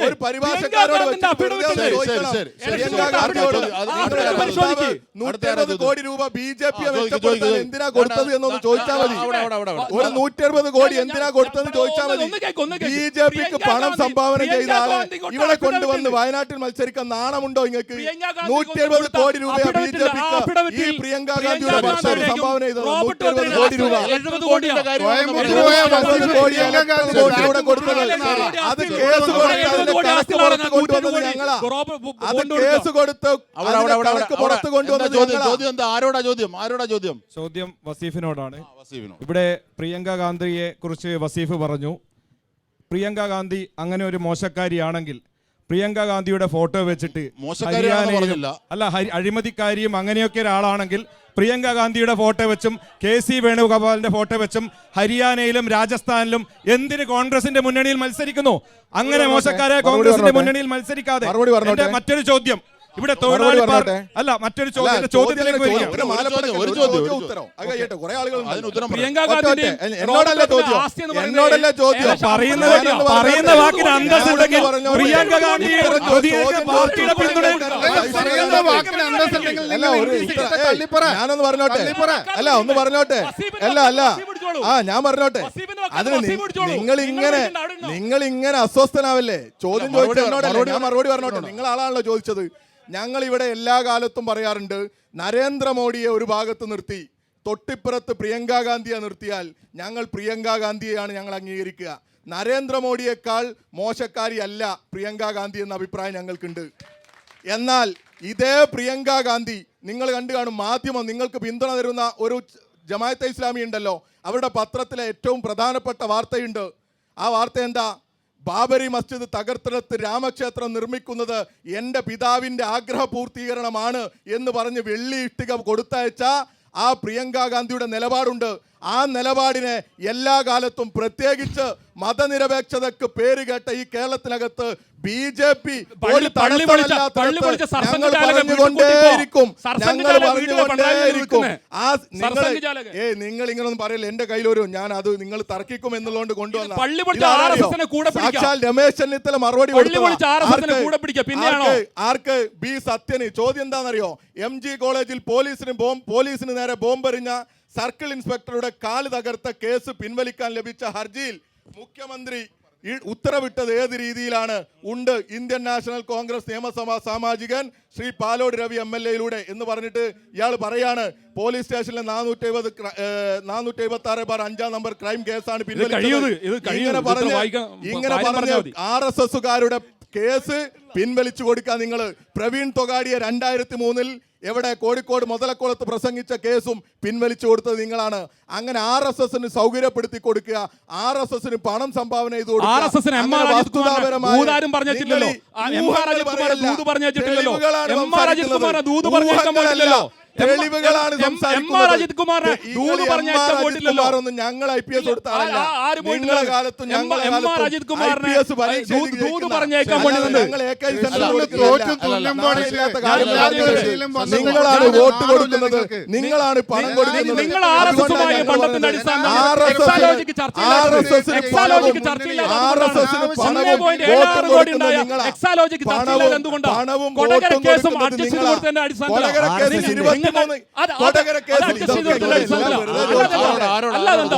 ഒരു പരിഭാഷക്കാരോട് 170 കോടി രൂപ BJP മെച്ചപ്പെടുത്താൻ എന്തിനാ കൊടുത്തത് എന്നൊന്ന് ചോദിച്ചാൽ മതി. ഒരു 170 കോടി എന്തിനാ കൊടുത്തതെന്ന് ചോദിച്ചാൽ മതി. BJPക്ക് പണം സംഭാവന ചെയ്ത ആളെ ഇവിടെ കൊണ്ടുവന്ന് വയനാട്ടിൽ മത്സരിക്കാൻ നാണമുണ്ടോ നിങ്ങൾക്ക്? 170 കോടി രൂപയാണ് BJPക്ക് ഈ പ്രിയങ്ക ഗാന്ധിയുടെ ഭർത്താവ് സംഭാവന ചെയ്തത്. 170 കോടി രൂപ. 70 കോടിയാണ്. അത് കേസ് കൊണ്ടുവന്നത് ഞങ്ങളാ. അത് കേസ് കൊടുത്ത് പുറത്ത് കൊണ്ടുവന്നത് ആരോടാ ചോദ്യം? ചോദ്യം വസീഫിനോടാണ്. ഇവിടെ പ്രിയങ്ക ഗാന്ധിയെ കുറിച്ച് വസീഫ് പറഞ്ഞു, പ്രിയങ്ക ഗാന്ധി അങ്ങനെ ഒരു മോശക്കാരിയാണെങ്കിൽ പ്രിയങ്ക ഗാന്ധിയുടെ ഫോട്ടോ വെച്ചിട്ട് അഴിമതിക്കാരിയും അങ്ങനെയൊക്കെ ഒരാളാണെങ്കിൽ പ്രിയങ്ക ഗാന്ധിയുടെ ഫോട്ടോ വെച്ചും KC വേണുഗോപാലിന്റെ ഫോട്ടോ വെച്ചും ഹരിയാനയിലും രാജസ്ഥാനിലും എന്തിന് കോൺഗ്രസിന്റെ മുന്നണിയിൽ മത്സരിക്കുന്നു? അങ്ങനെ മോശക്കാരായ കോൺഗ്രസിന്റെ മുന്നണിയിൽ മത്സരിക്കാതെ. മറ്റൊരു ചോദ്യം, ഇവിടെ തൊഴിലാളി അല്ല മറ്റൊരു ചോദ്യത്തിലേക്ക് പറയുന്ന വാക്കിന് അന്തസ്സുണ്ടെങ്കിൽ പ്രിയങ്ക ഗാന്ധി ഞാനൊന്ന് പറഞ്ഞോട്ടെ. ഒന്ന് പറഞ്ഞോട്ടെ. ഞാൻ പറഞ്ഞോട്ടെ. അതിന് നിങ്ങൾ ഇങ്ങനെ അസ്വസ്ഥനാവല്ലേ? ചോദ്യം ചോദിച്ചത് എന്നോടല്ലേ? ഞാൻ മറുപടി പറഞ്ഞോട്ടെ. നിങ്ങൾ ആളാണല്ലോ ചോദിച്ചത്. ഞങ്ങൾ ഇവിടെ എല്ലാ കാലത്തും പറയാറുണ്ട്, നരേന്ദ്രമോദിയെ ഒരു ഭാഗത്ത് നിർത്തി തൊട്ടിപ്പുറത്ത് പ്രിയങ്കാ ഗാന്ധിയെ നിർത്തിയാൽ ഞങ്ങൾ പ്രിയങ്കാ ഗാന്ധിയെയാണ് ഞങ്ങൾ അംഗീകരിക്കുക. നരേന്ദ്രമോദിയേക്കാൾ മോശക്കാരിയല്ല പ്രിയങ്കാ ഗാന്ധി എന്ന അഭിപ്രായം ഞങ്ങൾക്കുണ്ട്. എന്നാൽ ഇതേ പ്രിയങ്കാ ഗാന്ധി നിങ്ങൾ കണ്ടു കാണും, മാധ്യമം നിങ്ങൾക്ക് പിന്തുണ തരുന്ന ഒരു ജമാഅത്തെ ഇസ്ലാമി ഉണ്ടല്ലോ, അവരുടെ പത്രത്തിലെ ഏറ്റവും പ്രധാനപ്പെട്ട വാർത്തയുണ്ട്. ആ വാർത്ത എന്താ? ബാബരി മസ്ജിദ് തകർത്തെടുത്ത് രാമക്ഷേത്രം നിർമ്മിക്കുന്നത് എൻ്റെ പിതാവിൻ്റെ ആഗ്രഹ പൂർത്തീകരണമാണ് എന്ന് പറഞ്ഞ് വെള്ളി ഇഷ്ടിക കൊടുത്തയച്ച ആ പ്രിയങ്കാ ഗാന്ധിയുടെ നിലപാടുണ്ട്. ആ നിലപാടിനെ എല്ലാ കാലത്തും പ്രത്യേകിച്ച് മതനിരപേക്ഷതയ്ക്ക് പേര് കേട്ട ഈ കേരളത്തിനകത്ത് BJP ഒരു നിങ്ങൾ ഇങ്ങനൊന്നും പറയില്ല. എന്റെ കയ്യിലൊരു ഞാൻ അത് നിങ്ങൾ തർക്കിക്കും എന്നുള്ളതുകൊണ്ട് കൊണ്ടുവന്ന രമേശ് ചെന്നിത്തല മറുപടി ആർക്ക് ബി സത്യന് ചോദ്യം എന്താണെന്നറിയോ? MG കോളേജിൽ പോലീസിന് നേരെ ബോംബെറിഞ്ഞ സർക്കിൾ ഇൻസ്പെക്ടറുടെ കാല് തകർത്ത കേസ് പിൻവലിക്കാൻ ലഭിച്ച ഹർജിയിൽ മുഖ്യമന്ത്രി ഉത്തരവിട്ടത് ഏത് രീതിയിലാണ്? ഉണ്ട് ഇന്ത്യൻ നാഷണൽ കോൺഗ്രസ് നിയമസഭാ സാമാജികൻ ശ്രീ പാലോട് രവി MLA എന്ന് പറഞ്ഞിട്ട് ഇയാൾ പറയാണ് പോലീസ് സ്റ്റേഷനിലെ 476/5 നമ്പർ ക്രൈം കേസാണ് പിൻവലിച്ചത്. ഇങ്ങനെ പറഞ്ഞ് RSSകാരുടെ കേസ് പിൻവലിച്ചു കൊടുക്കാൻ നിങ്ങൾ പ്രവീൺ തൊഗാഡിയെ 2003 എവിടെ കോഴിക്കോട് മുതലക്കുളത്ത് പ്രസംഗിച്ച കേസും പിൻവലിച്ചു കൊടുത്തത് നിങ്ങളാണ്. അങ്ങനെ RSSന് സൗകര്യപ്പെടുത്തി കൊടുക്കുക, RSSന് പണം സംഭാവന ചെയ്ത് തെളിവുകളാണ് ഞങ്ങൾ IPS കൊടുത്ത നിങ്ങളെ കാലത്തും നിങ്ങളാണ് വോട്ട് കൊടുക്കുന്നത്, നിങ്ങളാണ് പണം കൊടുക്കുന്നത്.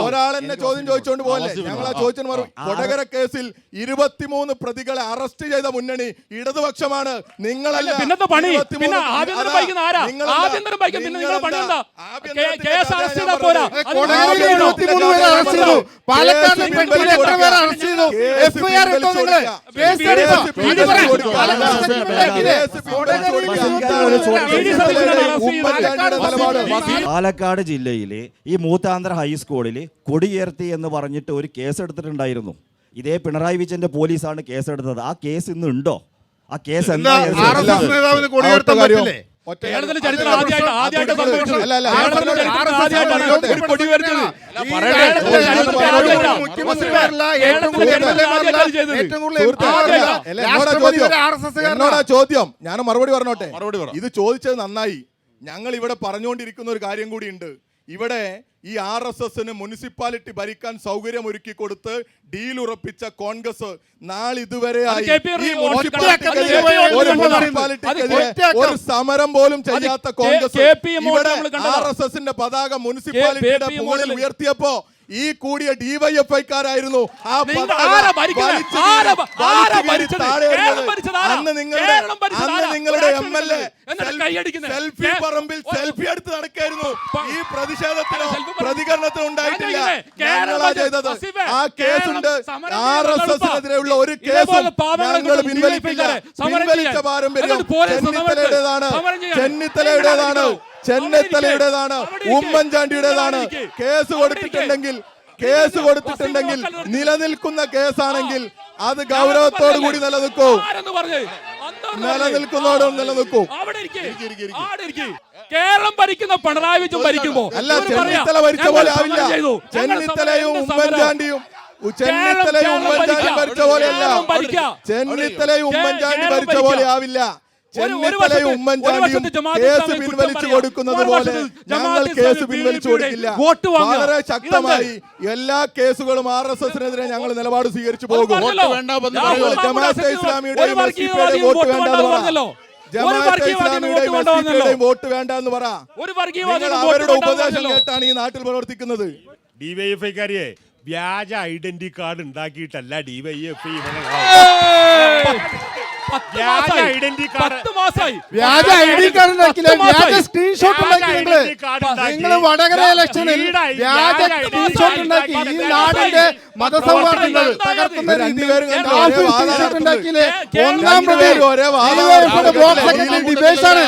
ഒരാളെന്നെ ചോദ്യം ചോദിച്ചോണ്ട് പോലെ ഞങ്ങൾ ആ ചോദിച്ചതിന് മറുപടി. കൊടകര കേസിൽ 23 പ്രതികളെ അറസ്റ്റ് ചെയ്ത മുന്നണി ഇടതുപക്ഷമാണ്. നിങ്ങളല്ല. പാലക്കാട് ജില്ലയിലെ ഈ മൂത്താന്തര ഹൈസ്കൂളിൽ കൊടിയേർത്തി എന്ന് പറഞ്ഞിട്ട് ഒരു കേസെടുത്തിട്ടുണ്ടായിരുന്നു. ഇതേ പിണറായി വിജയന്റെ പോലീസാണ് കേസെടുത്തത്. ആ കേസ് ഇന്ന് ഉണ്ടോ? ആ കേസ് എന്താ? ചോദ്യം ഞാൻ മറുപടി പറഞ്ഞോട്ടെ. ഇത് ചോദിച്ചത് നന്നായി. ഞങ്ങൾ ഇവിടെ പറഞ്ഞുകൊണ്ടിരിക്കുന്ന ഒരു കാര്യം കൂടിയുണ്ട്. ഇവിടെ ഈ RSSന് മുനിസിപ്പാലിറ്റി ഭരിക്കാൻ സൗകര്യം ഒരുക്കി കൊടുത്ത് ഡീൽ ഉറപ്പിച്ച കോൺഗ്രസ് നാളിതുവരെ ഒരു സമരം പോലും ചെയ്യാത്ത കോൺഗ്രസ് ഇവിടെ RSSന്റെ പതാക മുനിസിപ്പാലിറ്റിയുടെ മുകളിൽ ഉയർത്തിയപ്പോ ഈ കൂടിയ DYFIക്കാരായിരുന്നു ആ അന്ന് നിങ്ങളുടെ MLA സെൽഫി പറമ്പിൽ സെൽഫി എടുത്ത് നടക്കായിരുന്നു. ഈ പ്രതിഷേധത്തിനോ പ്രതികരണത്തിനോ ഉണ്ടായിട്ടില്ല. ഞങ്ങളാ ചെയ്തത്. ആ കേസുണ്ട്. RSSനെതിരെയുള്ള ഒരു കേസും ഞങ്ങൾ പിൻവലിക്കില്ല. പിൻവലിച്ച പാരമ്പര്യം ചെന്നിത്തലയുടേതാണ്, ഉമ്മൻചാണ്ടിയുടേതാണ്. കേസ് കൊടുത്തിട്ടുണ്ടെങ്കിൽ നിലനിൽക്കുന്ന കേസാണെങ്കിൽ അത് ഗൗരവത്തോടു കൂടി നിലനിൽക്കും. കേരളം ഭരിക്കുന്ന പിണറായി വിജയൻ ഭരിക്കുമ്പോ അല്ല, ചെന്നിത്തല ഭരിച്ച പോലെ ആവില്ല. ചെന്നിത്തലയും ഉമ്മൻചാണ്ടിയും ഭരിച്ച പോലെയല്ല. ചെന്നിത്തലയും ഉമ്മൻചാണ്ടി ഭരിച്ച പോലെ ആവില്ല. ചെന്നിത്തലയും ഉമ്മൻചാണ്ടിയും കേസ് പിൻവലിച്ചു കൊടുക്കുന്നത് പോലെ ഞങ്ങൾ കേസ് പിൻവലിച്ചു കൊടുക്കില്ല. വളരെ ശക്തമായി എല്ലാ കേസുകളും RSSനെതിരെ ഞങ്ങൾ നിലപാട് സ്വീകരിച്ചു പോകും. ജമാഅത്തെ ഇസ്ലാമിയുടെയും SDPയുടെയും വോട്ട് വേണ്ടെന്ന് പറ. ജമാഅത്തെ ഇസ്ലാമിയുടെയും SDPയുടെയും വോട്ട് വേണ്ടെന്ന് പറ. അവരുടെ ഉപദേശം കേട്ടാണ് ഈ നാട്ടിൽ പ്രവർത്തിക്കുന്നത്. DYFIക്കാരിയെ വ്യാജ ഐഡന്റിറ്റി കാർഡ് ഉണ്ടാക്കിയിട്ടല്ല DYFI വ്യാജ ഐഡന്റി കാർഡ് 10 മാസമായി വ്യാജ ഐഡി കാർഡ് ഉണ്ടാക്കില്ല, വ്യാജ സ്ക്രീൻഷോട്ട് ഉണ്ടാക്കി നിങ്ങൾ വടകര ഇലക്ഷനിൽ വ്യാജ സ്ക്രീൻഷോട്ട് ഉണ്ടാക്കി ഈ നാടിന്റെ മതസൗഹാർദ്ദങ്ങൾ തകർക്കുന്ന രീതിയിൽ സ്ക്രീൻഷോട്ട് ഉണ്ടാക്കിയില്ലേ? ഒന്നാം പ്രതി ബ്ലോക്ക് സെക്രട്ടറി ഡിബേഷാണ്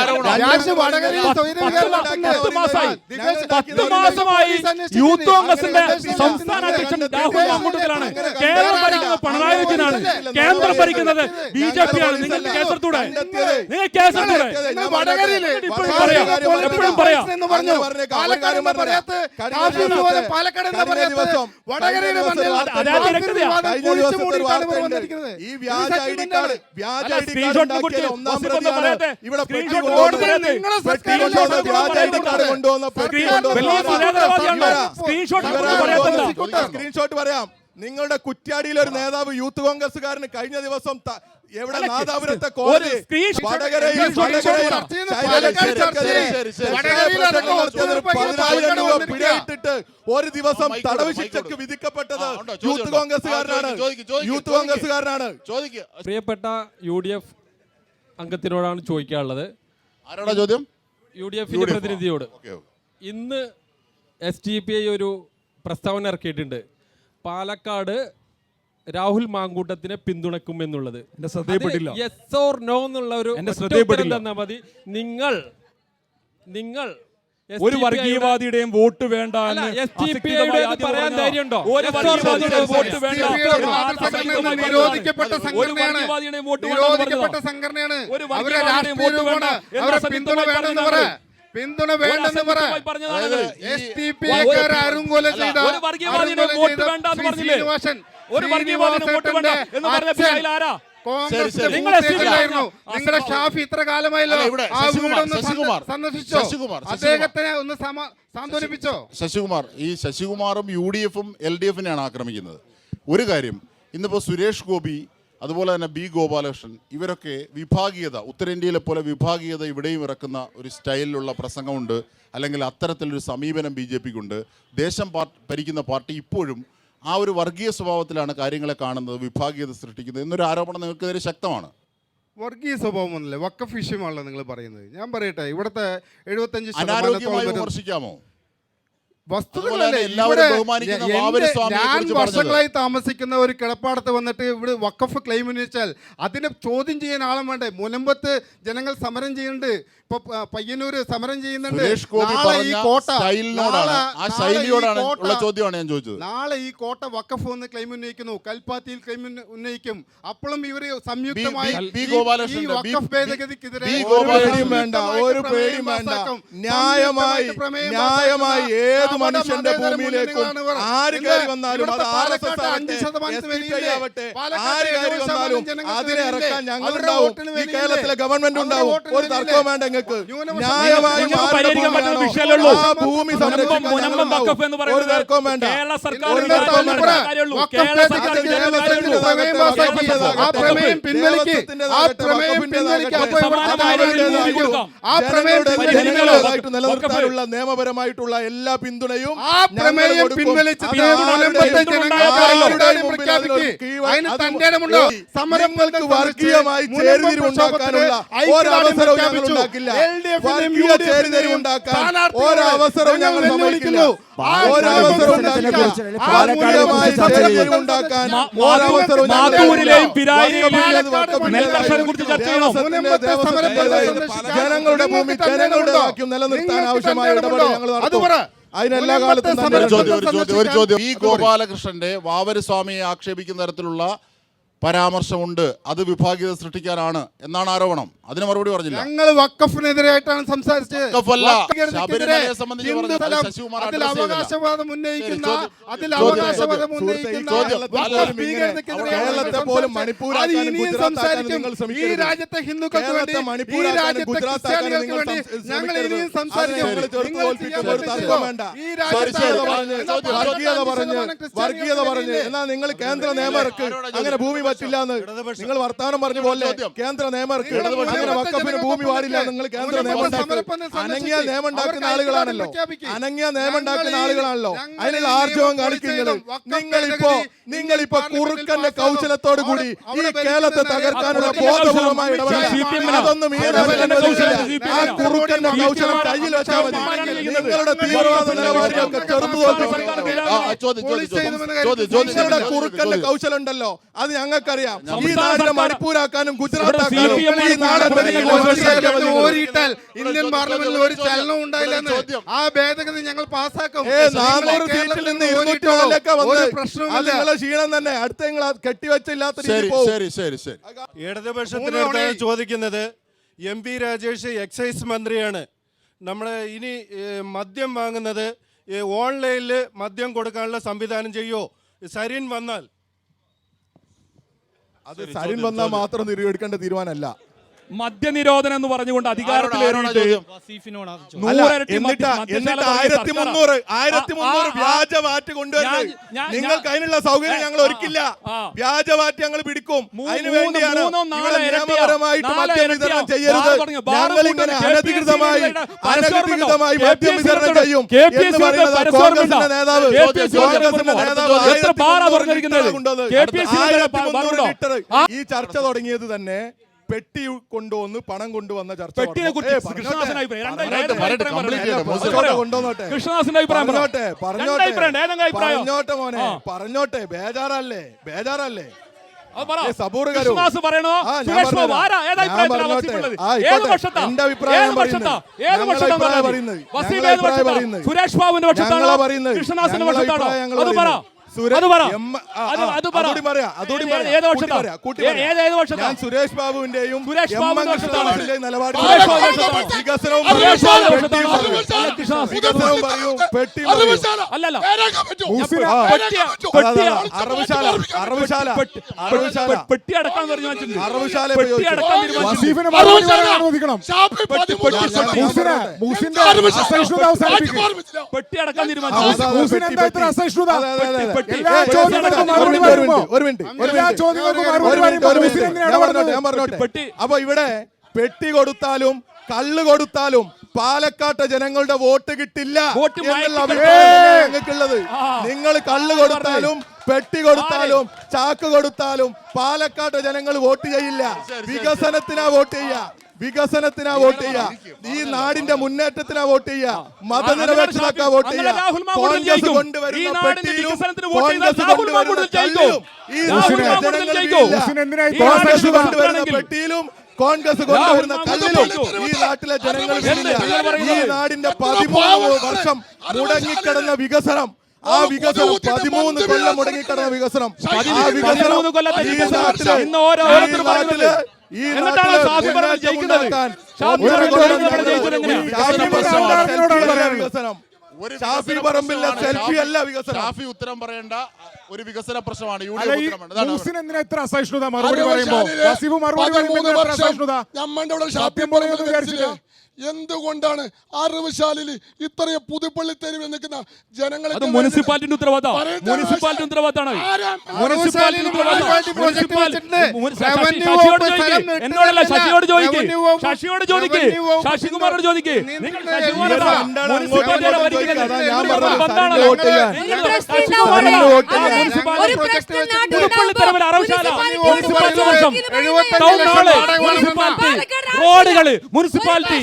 വടകരയിൽ 10 മാസമായി യൂത്ത് കോൺഗ്രസിന്റെ സംസ്ഥാന അധ്യക്ഷൻ രാഹുൽ മാങ്കൂട്ടത്തിലാണ്. കേരളം ഭരിക്കുന്നത് പിണറായി വിജയനാണ്, കേന്ദ്രം ഭരിക്കുന്നത് BJP ആണ്. നിങ്ങൾക്ക് കേസെടുത്തൂടെ? നിങ്ങൾ കേസെടുത്തൂടെ? ഇപ്പോഴും പറയാം, എപ്പോഴും പറയാം. ഈ വ്യാജ ഐഡി കാർഡ് സ്ക്രീൻഷോട്ട് പറയാം. നിങ്ങളുടെ കുറ്റ്യാടിയിലെ ഒരു നേതാവ് യൂത്ത് കോൺഗ്രസ്സുകാരന് കഴിഞ്ഞ ദിവസം എവിടെ നാദാപുരത്തെ കോടതി വടകരയിൽ 10,000 രൂപ പിഴയിട്ടിട്ട് ഒരു ദിവസം തടവ് ശിക്ഷക്ക് വിധിക്കപ്പെട്ടത് യൂത്ത് കോൺഗ്രസ്സുകാരനാണ്. യൂത്ത് കോൺഗ്രസ്സുകാരനാണ്. പ്രിയപ്പെട്ട UDF അംഗത്തിനോടാണ് ചോദിക്കാനുള്ളത്. ആരോടാ ചോദ്യം? UDF പ്രതിനിധിയോട്. ഇന്ന് SDPI ഒരു പ്രസ്താവന ഇറക്കിയിട്ടുണ്ട്, പാലക്കാട് രാഹുൽ മാങ്കൂട്ടത്തിനെ പിന്തുണക്കും എന്നുള്ളത്. എന്റെ ശ്രദ്ധയിൽപ്പെട്ടില്ല. യെസ് ഓർ നോ എന്നുള്ള ഒരു തന്നാ മതി. നിങ്ങൾ ഒരു വർഗീയവാദിയുടെയും വോട്ട് വേണ്ട പറയാൻ ധൈര്യമുണ്ടോ? ഒരു വർഗീയവാദിയുടെയും വോട്ട് വേണ്ട. നിരോധിക്കപ്പെട്ട സംഘടനയാണ്. ഒരു വർഗീയവാദിയുടെയും വോട്ട് വേണ്ട. പിന്തുണ വേണമെന്ന് പറ. പിന്തുണ വേണ്ടെന്ന് പറ. അരുങ്കൊല ചെയ്ത ഒരു വർഗീയവാദിയുടെ വോട്ട് വേണ്ട എന്ന് പറഞ്ഞില്ലേ? ഒരു വർഗീയവാദിയുടെ വോട്ട് വേണ്ട എന്ന് പറഞ്ഞ ആരാ? നിങ്ങളുടെ ഷാഫി ഇത്ര കാലമായല്ലോ, ആ വീടൊന്ന് സന്ദർശിച്ചോ? അദ്ദേഹത്തിനെ ഒന്ന് സാന്ത്വനിപ്പിച്ചോ? ശശികുമാർ, ഈ ശശികുമാറും UDF-ഉം LDF-നെയാണ് ആക്രമിക്കുന്നത്. ഒരു കാര്യം, ഇന്നിപ്പോൾ സുരേഷ് ഗോപി അതുപോലെ തന്നെ B. ഗോപാലകൃഷ്ണൻ ഇവരൊക്കെ വിഭാഗീയത, ഉത്തരേന്ത്യയിലെ പോലെ വിഭാഗീയത ഇവിടെയും ഇറക്കുന്ന ഒരു സ്റ്റൈലിലുള്ള പ്രസംഗമുണ്ട്, അല്ലെങ്കിൽ അത്തരത്തിലൊരു സമീപനം BJP-ക്കുണ്ട്. ദേശം ഭരിക്കുന്ന പാർട്ടി ഇപ്പോഴും ആ ഒരു വർഗീയ സ്വഭാവത്തിലാണ് കാര്യങ്ങളെ കാണുന്നത്, വിഭാഗീയത സൃഷ്ടിക്കുന്നത് എന്നൊരു ആരോപണം നിങ്ങൾക്കെതിരെ ശക്തമാണ്. വർഗീയ സ്വഭാവമൊന്നുമില്ല, വഖഫ് വിഷയമാണല്ലോ നിങ്ങൾ പറയുന്നത്. ഞാൻ പറയട്ടെ, ഇവിടുത്തെ 75% അനാരോഗ്യമായി വിമർശിക്കാമോ? വസ്തുതകളല്ലേ ഞാൻ വർഷങ്ങളായി താമസിക്കുന്ന ഒരു കിടപ്പാടത്ത് വന്നിട്ട് ഇവിടെ വഖഫ് ക്ലെയിം ഉന്നയിച്ചാൽ അതിനെ ചോദ്യം ചെയ്യാൻ ആളും വേണ്ടേ? മുനമ്പത്ത് ജനങ്ങൾ സമരം ചെയ്യുന്നുണ്ട്, ഇപ്പൊ പയ്യന്നൂര് സമരം ചെയ്യുന്നുണ്ട്. നാളെ ഈ കോട്ട വഖഫ് എന്ന് ക്ലെയിം ഉന്നയിക്കുന്നു, കൽപ്പാത്തിയിൽ ക്ലെയിം ഉന്നയിക്കും. അപ്പോഴും ഇവര് സംയുക്തമായി ഈ വഖഫ് ഭേദഗതിക്കെതിരെ ന്യായമായി ഏത് മനുഷ്യന്റെ ഭൂമിയിലേക്കും ആര് കയറി വന്നാലും അത് RSS ആവട്ടെ, SDPI ആവട്ടെ, ആര് കയറി വന്നാലും അതിനെ ഇറക്കാൻ ഞങ്ങളുണ്ടാവും. ഈ കേരളത്തിലെ ഗവൺമെന്റ് ഉണ്ടാവും. ഒരു തർക്കവും വേണ്ട. നിങ്ങൾക്ക് ന്യായമായി ഭൂമി ഒരു തർക്കവും വേണ്ട. നിലനിർത്താനുള്ള നിയമപരമായിട്ടുള്ള എല്ലാ പിന്തുണയും സമരങ്ങൾക്ക് വർഗീയമായി ചേരിതിരിവുണ്ടാക്കാനുള്ള ഒരവസരവും ഞങ്ങൾ ഉണ്ടാക്കില്ല. വർഗീയ ചേരിതിരിവുണ്ടാക്കാൻ ഒരവസരവും ഞങ്ങൾ സമ്മതിക്കില്ല. ഒരവസരവും ജനങ്ങളുടെ ഭൂമി ജനങ്ങളുടെ വാക്യം നിലനിർത്താൻ ആവശ്യമായ ഇടപെടൽ ഞങ്ങൾ നടത്തും. അതിനെല്ലാ കാലത്തും ഒരു ചോദ്യം. ഈ ഗോപാലകൃഷ്ണന്റെ വാവരസ്വാമിയെ ആക്ഷേപിക്കുന്ന തരത്തിലുള്ള പരാമർശമുണ്ട്, അത് വിഭാഗീയത സൃഷ്ടിക്കാനാണ് എന്നാണ് ആരോപണം. അതിന് മറുപടി പറഞ്ഞില്ല. ഞങ്ങൾ വഖഫിനെതിരായിട്ടാണ് സംസാരിച്ചത്. അവകാശവാദം ഉന്നയിക്കുന്ന കേരളത്തെ പോലും മണിപ്പൂരാക്കാനും ഗുജറാത്താക്കാനും നിങ്ങൾ ശ്രമിക്കരുത്. ഈ രാജ്യത്തെ ഹിന്ദുക്കൾക്ക് വേണ്ടി, ഈ രാജ്യത്തെ ക്രിസ്ത്യാനികൾക്ക് വേണ്ടി ഞങ്ങൾ ഇനിയും സംസാരിക്കും. വർഗീയത പറഞ്ഞ് എന്നാ നിങ്ങൾ കേന്ദ്ര നിയമം ഇറക്ക്. അങ്ങനെ ഭൂമി പറ്റില്ല എന്ന് നിങ്ങൾ വർത്താനം പറഞ്ഞു പോലെ കേന്ദ്ര നിയമം ഇറക്കി. അങ്ങനെ വഖഫിന് ഭൂമി പാടില്ല നിങ്ങൾ കേന്ദ്ര നിയമം അനങ്ങിയ നിയമം ഉണ്ടാക്കുന്ന ആളുകളാണല്ലോ. അതിനുള്ള ആർജവം കാണിക്കുന്നത് നിങ്ങളിപ്പോ കുറുക്കന്റെ കൗശലത്തോടു കൂടി ഈ കേരളത്തെ തകർക്കാനുള്ള ബോധപൂർവമായ ഇടപെടൽ അതൊന്നും ഈ ആ കുറുക്കന്റെ കൗശലം കയ്യിൽ വെച്ചാൽ മതി. നിങ്ങളുടെ തീവ്രവാദ നിലപാടിയൊക്കെ നിങ്ങളുടെ കുറുക്കന്റെ കൗശലം ഉണ്ടല്ലോ, അത് ഞങ്ങൾക്കറിയാം. ഈ നാടിനെ മണിപ്പൂരാക്കാനും ഗുജറാത്താക്കാനും ഈ ഓരിയിട്ടാൽ ഇന്ത്യൻ പാർലമെന്റിൽ ഒരു ചലനം ഉണ്ടായില്ലെന്ന് ആ ഭേദഗതി ഞങ്ങൾ പാസ്സാക്കും. 400 സീറ്റിൽ നിന്ന് 200 വന്ന് അത് നിങ്ങളെ ക്ഷീണം തന്നെ. അടുത്ത നിങ്ങൾ കെട്ടിവെച്ചില്ലാത്ത രീതി പോകും. ഇടതുപക്ഷത്തിനടുത്താണ് ചോദിക്കുന്നത്. MP രാജേഷ് എക്സൈസ് മന്ത്രിയാണ്. നമ്മൾ ഇനി മദ്യം വാങ്ങുന്നത് ഓൺലൈനിൽ മദ്യം കൊടുക്കാനുള്ള സംവിധാനം ചെയ്യോ? സരിൻ വന്നാൽ അത് സരിൻ വന്നാൽ മാത്രം നിരോധിക്കേണ്ട തീരുമാനമല്ല. മദ്യനിരോധനം എന്ന് പറഞ്ഞുകൊണ്ട് അധികാരത്തിലേറിയിട്ട് വ്യാജ വാറ്റ് കൊണ്ടുവരുന്നത് നിങ്ങൾക്ക് അതിനുള്ള സൗകര്യം ഞങ്ങൾ ഒരുക്കില്ല. വ്യാജ വാറ്റ് ഞങ്ങൾ പിടിക്കും. അതിനു വേണ്ടിയാണ് നിയമപരമായിട്ട് മദ്യം വിതരണം ചെയ്യരുത്. ഞങ്ങൾ ഇങ്ങനെ അനധികൃതമായി മദ്യം വിതരണം ചെയ്യും എന്ന് പറയുന്നത് കോൺഗ്രസിന്റെ നേതാവ് 1300 ലിറ്റർ. ഈ ചർച്ച തുടങ്ങിയത് തന്നെ പെട്ടി കൊണ്ടുവന്ന് പണം കൊണ്ടുവന്ന ചർച്ച. പറഞ്ഞോട്ടെ ബേജാറല്ലേ സബൂർ എന്റെ അഭിപ്രായം സുരേഷ് ബാബുവിന്റെ പക്ഷത്താണോ കൃഷ്ണദാസിന്റെ പക്ഷത്താണോ? അത് പറ. സുരേഷ് ബാബുവിന്റെയും നിലപാട് പെട്ടി അടക്കാൻ തീരുമാനിച്ചു. അപ്പൊ ഇവിടെ പെട്ടി കൊടുത്താലും കള്ള് കൊടുത്താലും പാലക്കാട്ടെ ജനങ്ങളുടെ വോട്ട് കിട്ടില്ല എന്നുള്ള അഭിപ്രായം ഞങ്ങൾക്കുള്ളത്. നിങ്ങൾ കള്ള് കൊടുത്താലും പെട്ടി കൊടുത്താലും ചാക്ക് കൊടുത്താലും പാലക്കാട്ടെ ജനങ്ങൾ വോട്ട് ചെയ്യില്ല. വികസനത്തിനാ വോട്ട് ചെയ്യുക. ഈ നാടിന്റെ മുന്നേറ്റത്തിനാ വോട്ട് ചെയ്യുക. മതനിരപേക്ഷതക്കാ വോട്ട് ചെയ്യുക. കോൺഗ്രസ് കൊണ്ടുവരുന്ന പെട്ടിയിലും കോൺഗ്രസ് കൊണ്ടുവരുന്ന കള്ളിലും ഈ കോൺഗ്രസ് കൊണ്ടുവരുന്ന പെട്ടിയിലും കോൺഗ്രസ് കൊണ്ടുവരുന്ന കള്ളിലും ഈ നാട്ടിലെ ജനങ്ങൾ ഈ നാടിന്റെ 13 വർഷം മുടങ്ങിക്കിടന്ന വികസനം, ആ വികസനം 13 കൊല്ലം മുടങ്ങിക്കിടന്ന വികസനം, ആ വികസനം ഈ നാട്ടിലെ ഷാഫി പറമ്പിലെ സെൽഫി അല്ല വികസനം. ഷാഫി ഉത്തരം പറയേണ്ട ഒരു വികസന പ്രശ്നമാണ്. എന്തുകൊണ്ടാണ് അറുപശാലിൽ ഇത്രയും പുതുപ്പള്ളി തെരുവിൽ നിൽക്കുന്ന ജനങ്ങളെ മുനിസിപ്പാലിറ്റിന്റെ ഉത്തരവാദിത്തമാണ്. എന്നോടല്ല, ശശിയോട് ചോദിക്ക്, ശശികുമാറോട് ചോദിക്ക്. റോഡുകള് മുനിസിപ്പാലിറ്റി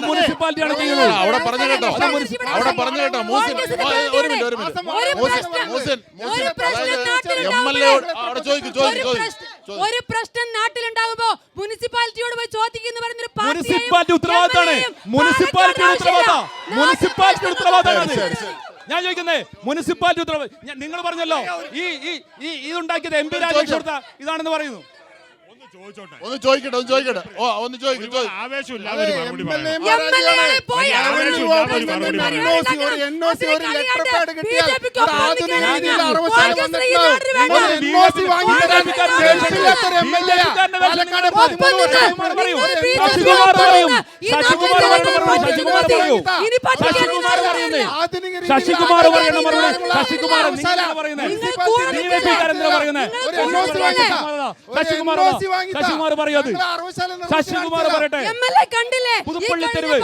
മുനിസിപ്പാലിറ്റിയാണ് ചെയ്യുന്നത്. അവിടെ പറഞ്ഞു കേട്ടോ. ഒരു പ്രശ്നം നാട്ടിലുണ്ടാകുമ്പോ മുനിസിപ്പാലിറ്റിയോട് പോയി ചോദിക്കുന്നു പറയുന്ന മുനിസിപ്പാലിറ്റി ഉത്തരവാദിത്തമാണ്. മുനിസിപ്പാലിറ്റി ഉത്തരവാദിത്തമാണ്. ഞാൻ ചോദിക്കുന്നത് മുനിസിപ്പാലിറ്റി ഉത്തരവാദിത്തം. നിങ്ങൾ പറഞ്ഞല്ലോ ഈ ഇതുണ്ടാക്കിയത് MP രാജേഷ് കൊടുത്ത ഇതാണെന്ന് പറയുന്നു. ഒന്ന് ചോദിക്കട്ടെ. ഓ ഒന്ന് ചോദിക്കട്ടെ. ആവേശമില്ലാതെ ഒരു മറുപടി പറയണം. എംഎൽഎകളെ പോയി ശശികുമാർ പറയുന്ന മറുപടി ശശികുമാർ ശശികുമാർ പറയത് ശശികുമാർ പറയട്ടെ. പുതുപ്പള്ളി തെരുവ്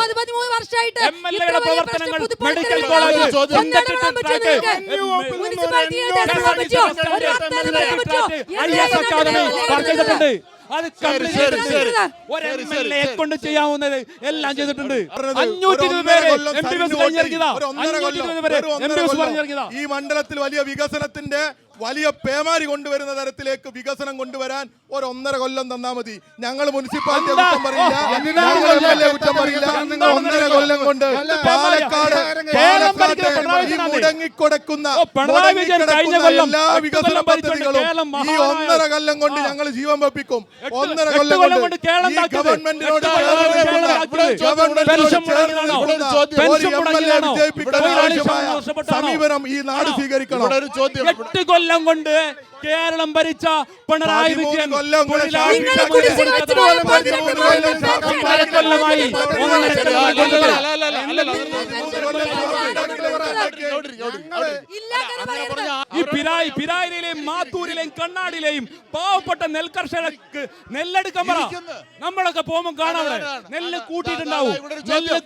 എംഎൽഎയുടെ പ്രവർത്തനങ്ങൾ മെഡിക്കൽ കോളേജ് അക്കാദമി പറഞ്ഞിട്ടുണ്ട്. അത് ഒരെംഎൽഎ കൊണ്ട് ചെയ്യാവുന്നത് എല്ലാം ചെയ്തിട്ടുണ്ട്. 520 പേര് MBBS കഴിഞ്ഞിറങ്ങിയതാ. 520 പേര് MBBS പറഞ്ഞിറങ്ങിയതാ. ഈ മണ്ഡലത്തിൽ വലിയ വികസനത്തിന്റെ വലിയ പേമാരി കൊണ്ടുവരുന്ന തരത്തിലേക്ക് വികസനം കൊണ്ടുവരാൻ 1.5 കൊല്ലം തന്നാ മതി. ഞങ്ങൾ മുനിസിപ്പാലിറ്റി കുറ്റം പറയില്ല, ഞങ്ങൾ MLA കുറ്റം പറയില്ല. 1.5 കൊല്ലം കൊണ്ട് പാലക്കാട് മുടങ്ങിക്കൊടുക്കുന്ന എല്ലാ വികസന പദ്ധതികളും ഈ 1.5 കൊല്ലം കൊണ്ട് ഞങ്ങൾ ജീവൻ വെപ്പിക്കും. 1.5 കൊല്ലം കൊണ്ട് ഈ ഗവൺമെന്റിനോട് സമീപനം ഈ നാട് സ്വീകരിക്കണം. 8 കൊല്ലം കൊണ്ട് കേരളം ഭരിച്ച പിണറായി വിജയൻ ഈ പിരായിലെയും മാത്തൂരിലെയും കണ്ണാടിയിലെയും പാവപ്പെട്ട നെൽകർഷകർക്ക് നെല്ലെടുക്കാൻ പറ. നമ്മളൊക്കെ പോകുമ്പോൾ കാണാം അവിടെ നെല്ല്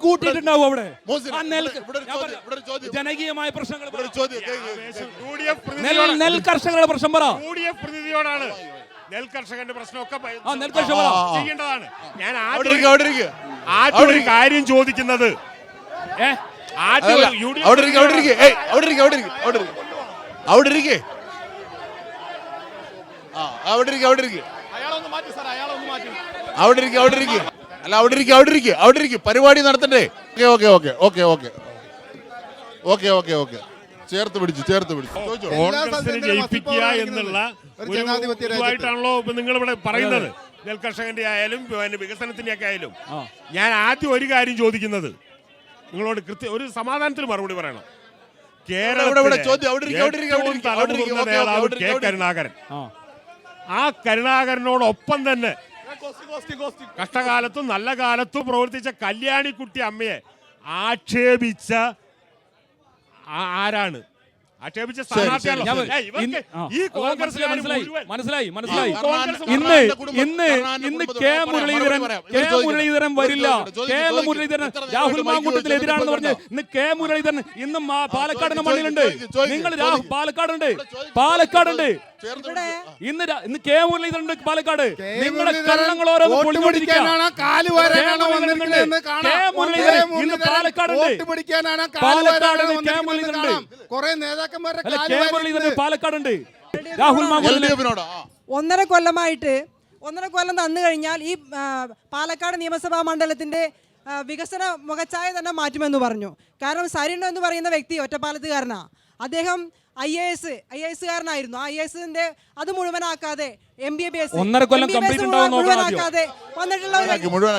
കൂട്ടിയിട്ടുണ്ടാവും അവിടെ. ജനകീയമായ പ്രശ്നങ്ങൾ നെൽകർഷകരുടെ പ്രശ്നം പറ. പ്രതിനിധിയോടാണ് നെൽകർഷകന്റെ പ്രശ്നമൊക്കെ നെൽകർഷക ചെയ്യേണ്ടതാണ്. ഞാൻ ഒരു കാര്യം ചോദിക്കുന്നത് പരിപാടി നടത്തണ്ടേ? ഓക്കെ ചേർത്ത് പിടിച്ചു. കോൺഗ്രസിനെ ജയിപ്പിക്കുക എന്നുള്ള ഇതായിട്ടാണല്ലോ ഇപ്പൊ നിങ്ങൾ ഇവിടെ പറയുന്നത്. നെൽകർഷകന്റെ ആയാലും വികസനത്തിന്റെ ഒക്കെ ആയാലും ഞാൻ ആദ്യം ഒരു കാര്യം ചോദിക്കുന്നത്, നിങ്ങളോട് ഒരു സമാധാനത്തിൽ മറുപടി പറയണം. കേരളത്തിലെ നേതാവ് കെ കരുണാകരൻ, ആ കരുണാകരനോടൊപ്പം തന്നെ കഷ്ടകാലത്തും നല്ല കാലത്തും പ്രവർത്തിച്ച കല്യാണിക്കുട്ടി അമ്മയെ ആക്ഷേപിച്ച ആരാണ്? ആക്ഷേപിച്ച ഈ കോൺഗ്രസിലെ മനസ്സിലായി. ഇന്ന് കെ മുരളീധരൻ വരില്ല. മുരളീധരൻ രാഹുൽ മാങ്കൂട്ടത്തിനെതിരാണെന്ന് പറഞ്ഞ് ഇന്ന് കെ മുരളീധരൻ ഇന്നും പാലക്കാടിന്റെ മണ്ണിലുണ്ട്. നിങ്ങൾ പാലക്കാടുണ്ട്. ഇന്ന് കെ മുരളീധരൻ പാലക്കാട്. നിങ്ങളുടെ കള്ളങ്ങൾ ഓരോന്ന് പൊളിഞ്ഞോണ്ടിരിക്കുകയാണ്. ഇന്ന് പാലക്കാടുണ്ട്. പാലക്കാടുണ്ട്. രാഹുൽ മാങ്കൂട്ടത്തിനോട് 1.5 കൊല്ലമായിട്ട് 1.5 കൊല്ലം തന്നു കഴിഞ്ഞാൽ ഈ പാലക്കാട് നിയമസഭാ മണ്ഡലത്തിന്റെ വികസന മുഖച്ഛായ തന്നെ മാറ്റുമെന്ന് പറഞ്ഞു. കാരണം സരിൻ എന്ന് പറയുന്ന വ്യക്തി ഒറ്റപ്പാലത്തുകാരനാണ്. അദ്ദേഹം IAS കാരനായിരുന്നു. IASന്റെ അത് മുഴുവനാക്കാതെ MBBS മുഴുവനാക്കാതെ വന്നിട്ടുള്ള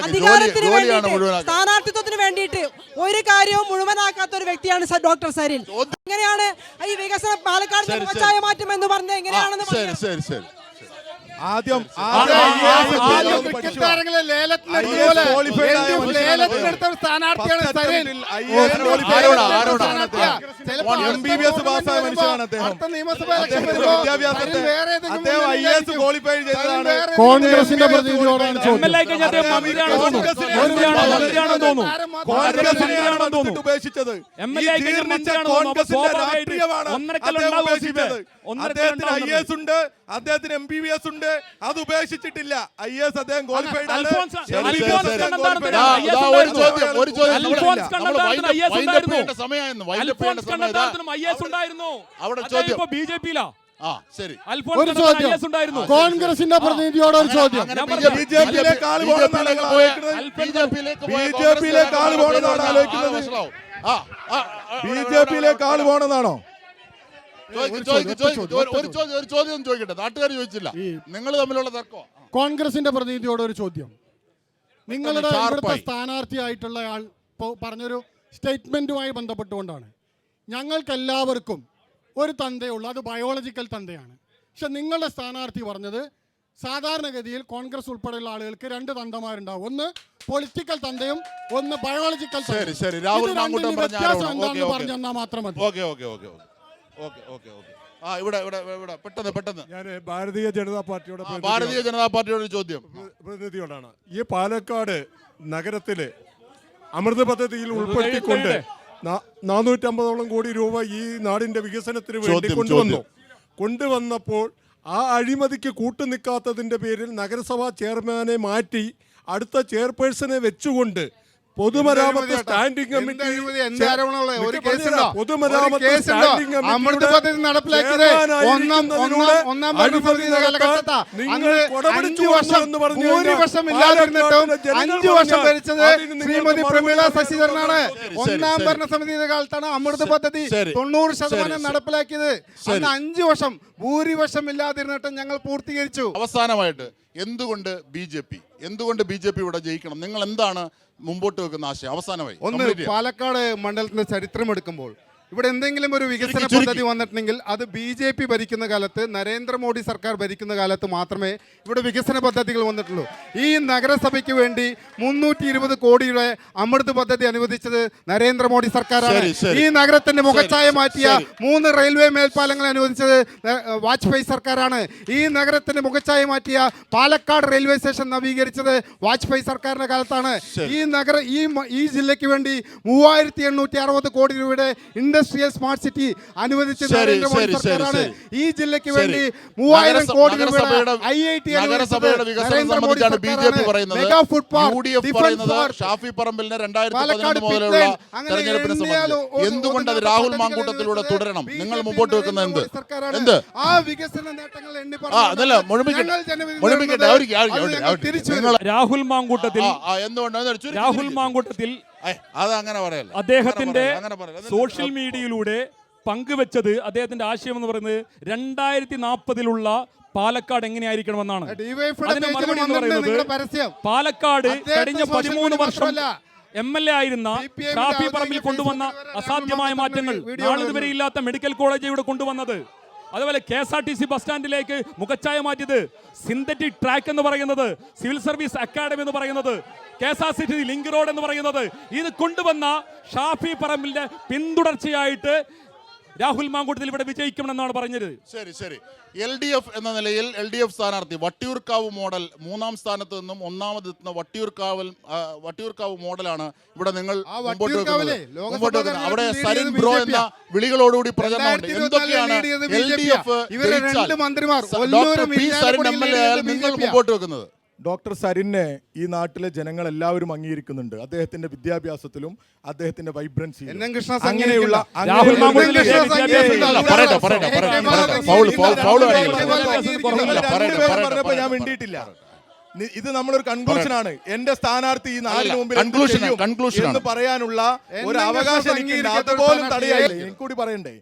അധികാരത്തിന് വേണ്ടിയിട്ട് സ്ഥാനാർത്ഥിത്വത്തിന് വേണ്ടിയിട്ട് ഒരു കാര്യവും മുഴുവനാക്കാത്ത ഒരു വ്യക്തിയാണ് ഡോക്ടർ സരിൻ. എങ്ങനെയാണ് ഈ വികസനം പാലക്കാട് മുഖച്ഛായ മാറ്റം എന്ന് പറഞ്ഞത്? എങ്ങനെയാണെന്ന് ആദ്യം MBBS പാസ്സായ മനുഷ്യനാണ് അദ്ദേഹം. IAS ക്വാളിഫൈ ചെയ്തതാണ്. കോൺഗ്രസിന്റെ പ്രതിനിധിയോടാണ് ഉപേക്ഷിച്ചത്. അദ്ദേഹത്തിന് IAS ഉണ്ട്, അദ്ദേഹത്തിന് MBBS ഉണ്ട്, അത് ഉപേക്ഷിച്ചിട്ടില്ല. IAS അദ്ദേഹം ക്വാളിഫൈഡ് ആണ്. കോൺഗ്രസിന്റെ പ്രതിനിധിയോട് ഒരു ചോദ്യം. BJPയിലേക്ക് ആള് പോകണമെന്നാണോ? ഒരു ചോദ്യം ചോദിക്കട്ടെ, നാട്ടുകാർ ചോദിച്ചില്ല, നിങ്ങൾ തമ്മിലുള്ള തർക്കം. കോൺഗ്രസിന്റെ പ്രതിനിധിയോട് ഒരു ചോദ്യം. നിങ്ങളുടെ ഷാർപ്പായി. ഇവിടുത്തെ സ്ഥാനാർത്ഥിയായിട്ടുള്ള ആൾ പറഞ്ഞൊരു സ്റ്റേറ്റ്മെന്റുമായി ബന്ധപ്പെട്ടുകൊണ്ടാണ്. ഞങ്ങൾക്കെല്ലാവർക്കും ഒരു തന്തയുള്ളൂ, അത് ബയോളജിക്കൽ തന്തയാണ്. പക്ഷെ നിങ്ങളുടെ സ്ഥാനാർത്ഥി പറഞ്ഞത് സാധാരണഗതിയിൽ കോൺഗ്രസ് ഉൾപ്പെടെയുള്ള ആളുകൾക്ക് രണ്ട് തന്തമാരുണ്ടാവും, ഒന്ന് പൊളിറ്റിക്കൽ തന്തയും ഒന്ന് ബയോളജിക്കൽ ശരി ശരി, രാഹുൽ മാങ്കൂട്ടം പറഞ്ഞ പറഞ്ഞാൽ മാത്രം മതി. ഇവിടെ പെട്ടെന്ന് ഞാൻ ഭാരതീയ ജനതാ പാർട്ടിയുടെ ഒരു ചോദ്യം പ്രതിനിധിയോടാണ്. ഈ പാലക്കാട് നഗരത്തില് അമൃത് പദ്ധതിയിൽ ഉൾപ്പെടുത്തിക്കൊണ്ട് 450ഓളം കോടി രൂപ ഈ നാടിന്റെ വികസനത്തിന് വേണ്ടി കൊണ്ടുവന്നപ്പോൾ ആ അഴിമതിക്ക് കൂട്ടുനിൽക്കാത്തതിന്റെ പേരിൽ നഗരസഭാ ചെയർമാനെ മാറ്റി അടുത്ത ചെയർപേഴ്സണെ വെച്ചുകൊണ്ട് പൊതുമരാമത്ത് സ്റ്റാൻഡിംഗ് കമ്മിറ്റി ശ്രീമതി പ്രമീള ശശിധരനാണ്. ഒന്നാം ഭരണസമിതിയുടെ കാലത്താണ് അമൃത് പദ്ധതി 90% നടപ്പിലാക്കിയത്. അന്ന് 5 വർഷം ഭൂരിപക്ഷം ഇല്ലാതിരുന്നിട്ട് ഞങ്ങൾ പൂർത്തീകരിച്ചു. അവസാനമായിട്ട് എന്തുകൊണ്ട് ബി ജെ പി ഇവിടെ ജയിക്കണം? നിങ്ങൾ എന്താണ് മുമ്പോട്ട് വെക്കുന്ന ആശയം? അവസാനമായി ഒന്ന്, പാലക്കാട് മണ്ഡലത്തിന്റെ ചരിത്രം എടുക്കുമ്പോൾ ഇവിടെ എന്തെങ്കിലും ഒരു വികസന പദ്ധതി വന്നിട്ടുണ്ടെങ്കിൽ അത് BJP ഭരിക്കുന്ന കാലത്ത്, നരേന്ദ്രമോദി സർക്കാർ ഭരിക്കുന്ന കാലത്ത് മാത്രമേ ഇവിടെ വികസന പദ്ധതികൾ വന്നിട്ടുള്ളൂ. ഈ നഗരസഭയ്ക്ക് വേണ്ടി 320 കോടിയുടെ അമൃത് പദ്ധതി അനുവദിച്ചത് നരേന്ദ്രമോദി സർക്കാരാണ്. ഈ നഗരത്തിന്റെ മുഖച്ഛായ മാറ്റിയ 3 റെയിൽവേ മേൽപ്പാലങ്ങൾ അനുവദിച്ചത് വാജ്പേയി സർക്കാരാണ്. ഈ നഗരത്തിന്റെ മുഖച്ഛായ മാറ്റിയ പാലക്കാട് റെയിൽവേ സ്റ്റേഷൻ നവീകരിച്ചത് വാജ്പേയി സർക്കാരിന്റെ കാലത്താണ്. ഈ ജില്ലയ്ക്ക് വേണ്ടി 3860 കോടി രൂപയുടെ ഇൻഡസ്ട്രിയൽ സ്മാർട്ട് സിറ്റി അനുവദിച്ചത് നരേന്ദ്രമോദി സർക്കാരാണ്. ഈ ജില്ലയ്ക്ക് വേണ്ടി 3000 കോടി രൂപയുടെ IIT നഗരസഭയുടെ വികസനം സംബന്ധിച്ചാണ് BJP പറയുന്നത്. UDF പറയുന്നത് ഷാഫി പറമ്പിലിനെ 2011 മുതലുള്ള തെരഞ്ഞെടുപ്പിനെ സംബന്ധിച്ച് എന്തുകൊണ്ട് അത് രാഹുൽ മാങ്കൂട്ടത്തിലൂടെ തുടരണം? നിങ്ങൾ മുമ്പോട്ട് വെക്കുന്നത് എന്ത്? ആ വികസന നേട്ടങ്ങൾ അതല്ല, രാഹുൽ മാങ്കൂട്ടത്തിൽ അതങ്ങനെ പറയല്ല. അദ്ദേഹത്തിന്റെ സോഷ്യൽ മീഡിയയിലൂടെ പങ്കുവെച്ചത് അദ്ദേഹത്തിന്റെ ആശയം എന്ന് പറയുന്നത് 2040 പാലക്കാട് എങ്ങനെയായിരിക്കണമെന്നാണ്. അതിന് മറുപടി എന്ന് പറയുന്നത് പാലക്കാട് കഴിഞ്ഞ 13 വർഷം MLA ആയിരുന്ന ഷാഫി പറമ്പിൽ കൊണ്ടുവന്ന അസാധ്യമായ മാറ്റങ്ങൾ, നാളിതുവരെ ഇല്ലാത്ത മെഡിക്കൽ കോളേജ് ഇവിടെ കൊണ്ടുവന്നത്, അതുപോലെ KSRTC ബസ് സ്റ്റാൻഡിലേക്ക് മുഖച്ഛായ മാറ്റിയത്, സിന്തറ്റിക് ട്രാക്ക് എന്ന് പറയുന്നത്, സിവിൽ സർവീസ് അക്കാഡമി എന്ന് പറയുന്നത്, KSRTC ലിങ്ക് റോഡ് എന്ന് പറയുന്നത്, ഇത് കൊണ്ടുവന്ന ഷാഫി പറമ്പിലിന്റെ പിന്തുടർച്ചയായിട്ട് രാഹുൽ മാങ്കൂട്ടത്തിൽ ഇവിടെ വിജയിക്കണമെന്നാണ് പറഞ്ഞത്. ശരി. LDF എന്ന നിലയിൽ LDF സ്ഥാനാർത്ഥി വട്ടിയൂർക്കാവ് മോഡൽ 3ാം സ്ഥാനത്ത് നിന്നും 1ാമതെത്തുന്ന വട്ടിയൂർക്കാവ് മോഡലാണ് ഇവിടെ നിങ്ങൾ മുമ്പോട്ട് വെക്കുന്നത്. അവിടെ സരിൻ ബ്രോ എന്ന വിളികളോടുകൂടി പ്രചരണമുണ്ട്. എന്തൊക്കെയാണ് LDF നിങ്ങൾ മുമ്പോട്ട് വെക്കുന്നത്? ഡോക്ടർ സരിനെ ഈ നാട്ടിലെ ജനങ്ങൾ എല്ലാവരും അംഗീകരിക്കുന്നുണ്ട്. അദ്ദേഹത്തിന്റെ വിദ്യാഭ്യാസത്തിലും അദ്ദേഹത്തിന്റെ വൈബ്രൻസിയും അങ്ങനെയുള്ള പറഞ്ഞപ്പോ ഞാൻ വേണ്ടിയിട്ടില്ല. ഇത് നമ്മളൊരു കൺക്ലൂഷനാണ്. എന്റെ സ്ഥാനാർത്ഥി ഈ നാടിന് മുമ്പിൽ എന്ന് പറയാനുള്ള ഒരു അവകാശം അതുപോലും തടയായില്ല. എനിക്കൂടി പറയണ്ടേ,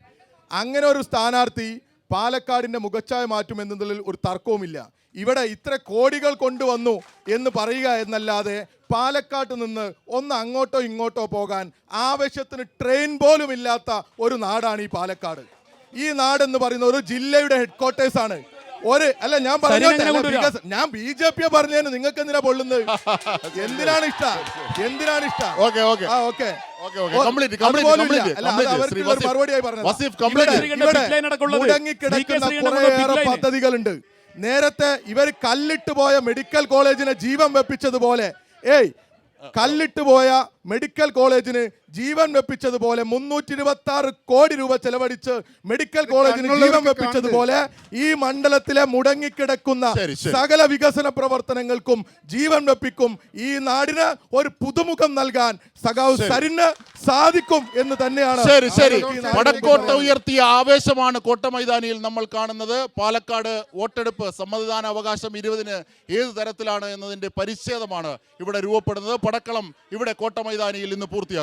അങ്ങനെ ഒരു സ്ഥാനാർത്ഥി പാലക്കാടിന്റെ മുഖച്ഛായ മാറ്റുമെന്നതിൽ ഒരു തർക്കവുമില്ല. ഇവിടെ ഇത്ര കോടികൾ കൊണ്ടുവന്നു എന്ന് പറയുക എന്നല്ലാതെ പാലക്കാട്ട് നിന്ന് ഒന്ന് അങ്ങോട്ടോ ഇങ്ങോട്ടോ പോകാൻ ആവശ്യത്തിന് ട്രെയിൻ പോലും ഇല്ലാത്ത ഒരു നാടാണ് ഈ പാലക്കാട്. ഈ നാടെന്ന് പറയുന്ന ഒരു ജില്ലയുടെ ഹെഡ്ക്വാർട്ടേഴ്സ് ആണ്. ഞാൻ BJP പറഞ്ഞതിന് നിങ്ങൾക്ക് എന്തിനാ പൊള്ളുന്നത്? എന്തിനാണ് ഇഷ്ടം? മറുപടിയായി പറഞ്ഞത് മുടങ്ങിക്കിടക്കുന്ന കുറേയേറെ പദ്ധതികളുണ്ട്. നേരത്തെ ഇവർ കല്ലിട്ട് പോയ മെഡിക്കൽ കോളേജിനെ ജീവൻ വെപ്പിച്ചതുപോലെ, കല്ലിട്ട് പോയ മെഡിക്കൽ കോളേജിന് ജീവൻ വെപ്പിച്ചതുപോലെ 326 കോടി രൂപ ചെലവഴിച്ച് മെഡിക്കൽ കോളേജിന് ജീവൻ വെപ്പിച്ചതുപോലെ ഈ മണ്ഡലത്തിലെ മുടങ്ങിക്കിടക്കുന്ന സകല വികസന പ്രവർത്തനങ്ങൾക്കും ജീവൻ വെപ്പിക്കും. ഈ നാടിന് ഒരു പുതുമുഖം നൽകാൻ സഖാവ് സരിന് സാധിക്കും എന്ന് തന്നെയാണ്. വടക്കോട്ട ഉയർത്തിയ ആവേശമാണ് കോട്ടമൈതാനിയിൽ നമ്മൾ കാണുന്നത്. പാലക്കാട് വോട്ടെടുപ്പ് സമ്മതിദാന അവകാശം 20-ന് ഏത് തരത്തിലാണ് എന്നതിന്റെ പരിച്ഛേദമാണ് ഇവിടെ രൂപപ്പെടുന്നത്. പടക്കളം ഇവിടെ കോട്ടമൈതാനിയിൽ ഇന്ന് പൂർത്തിയാക്കും.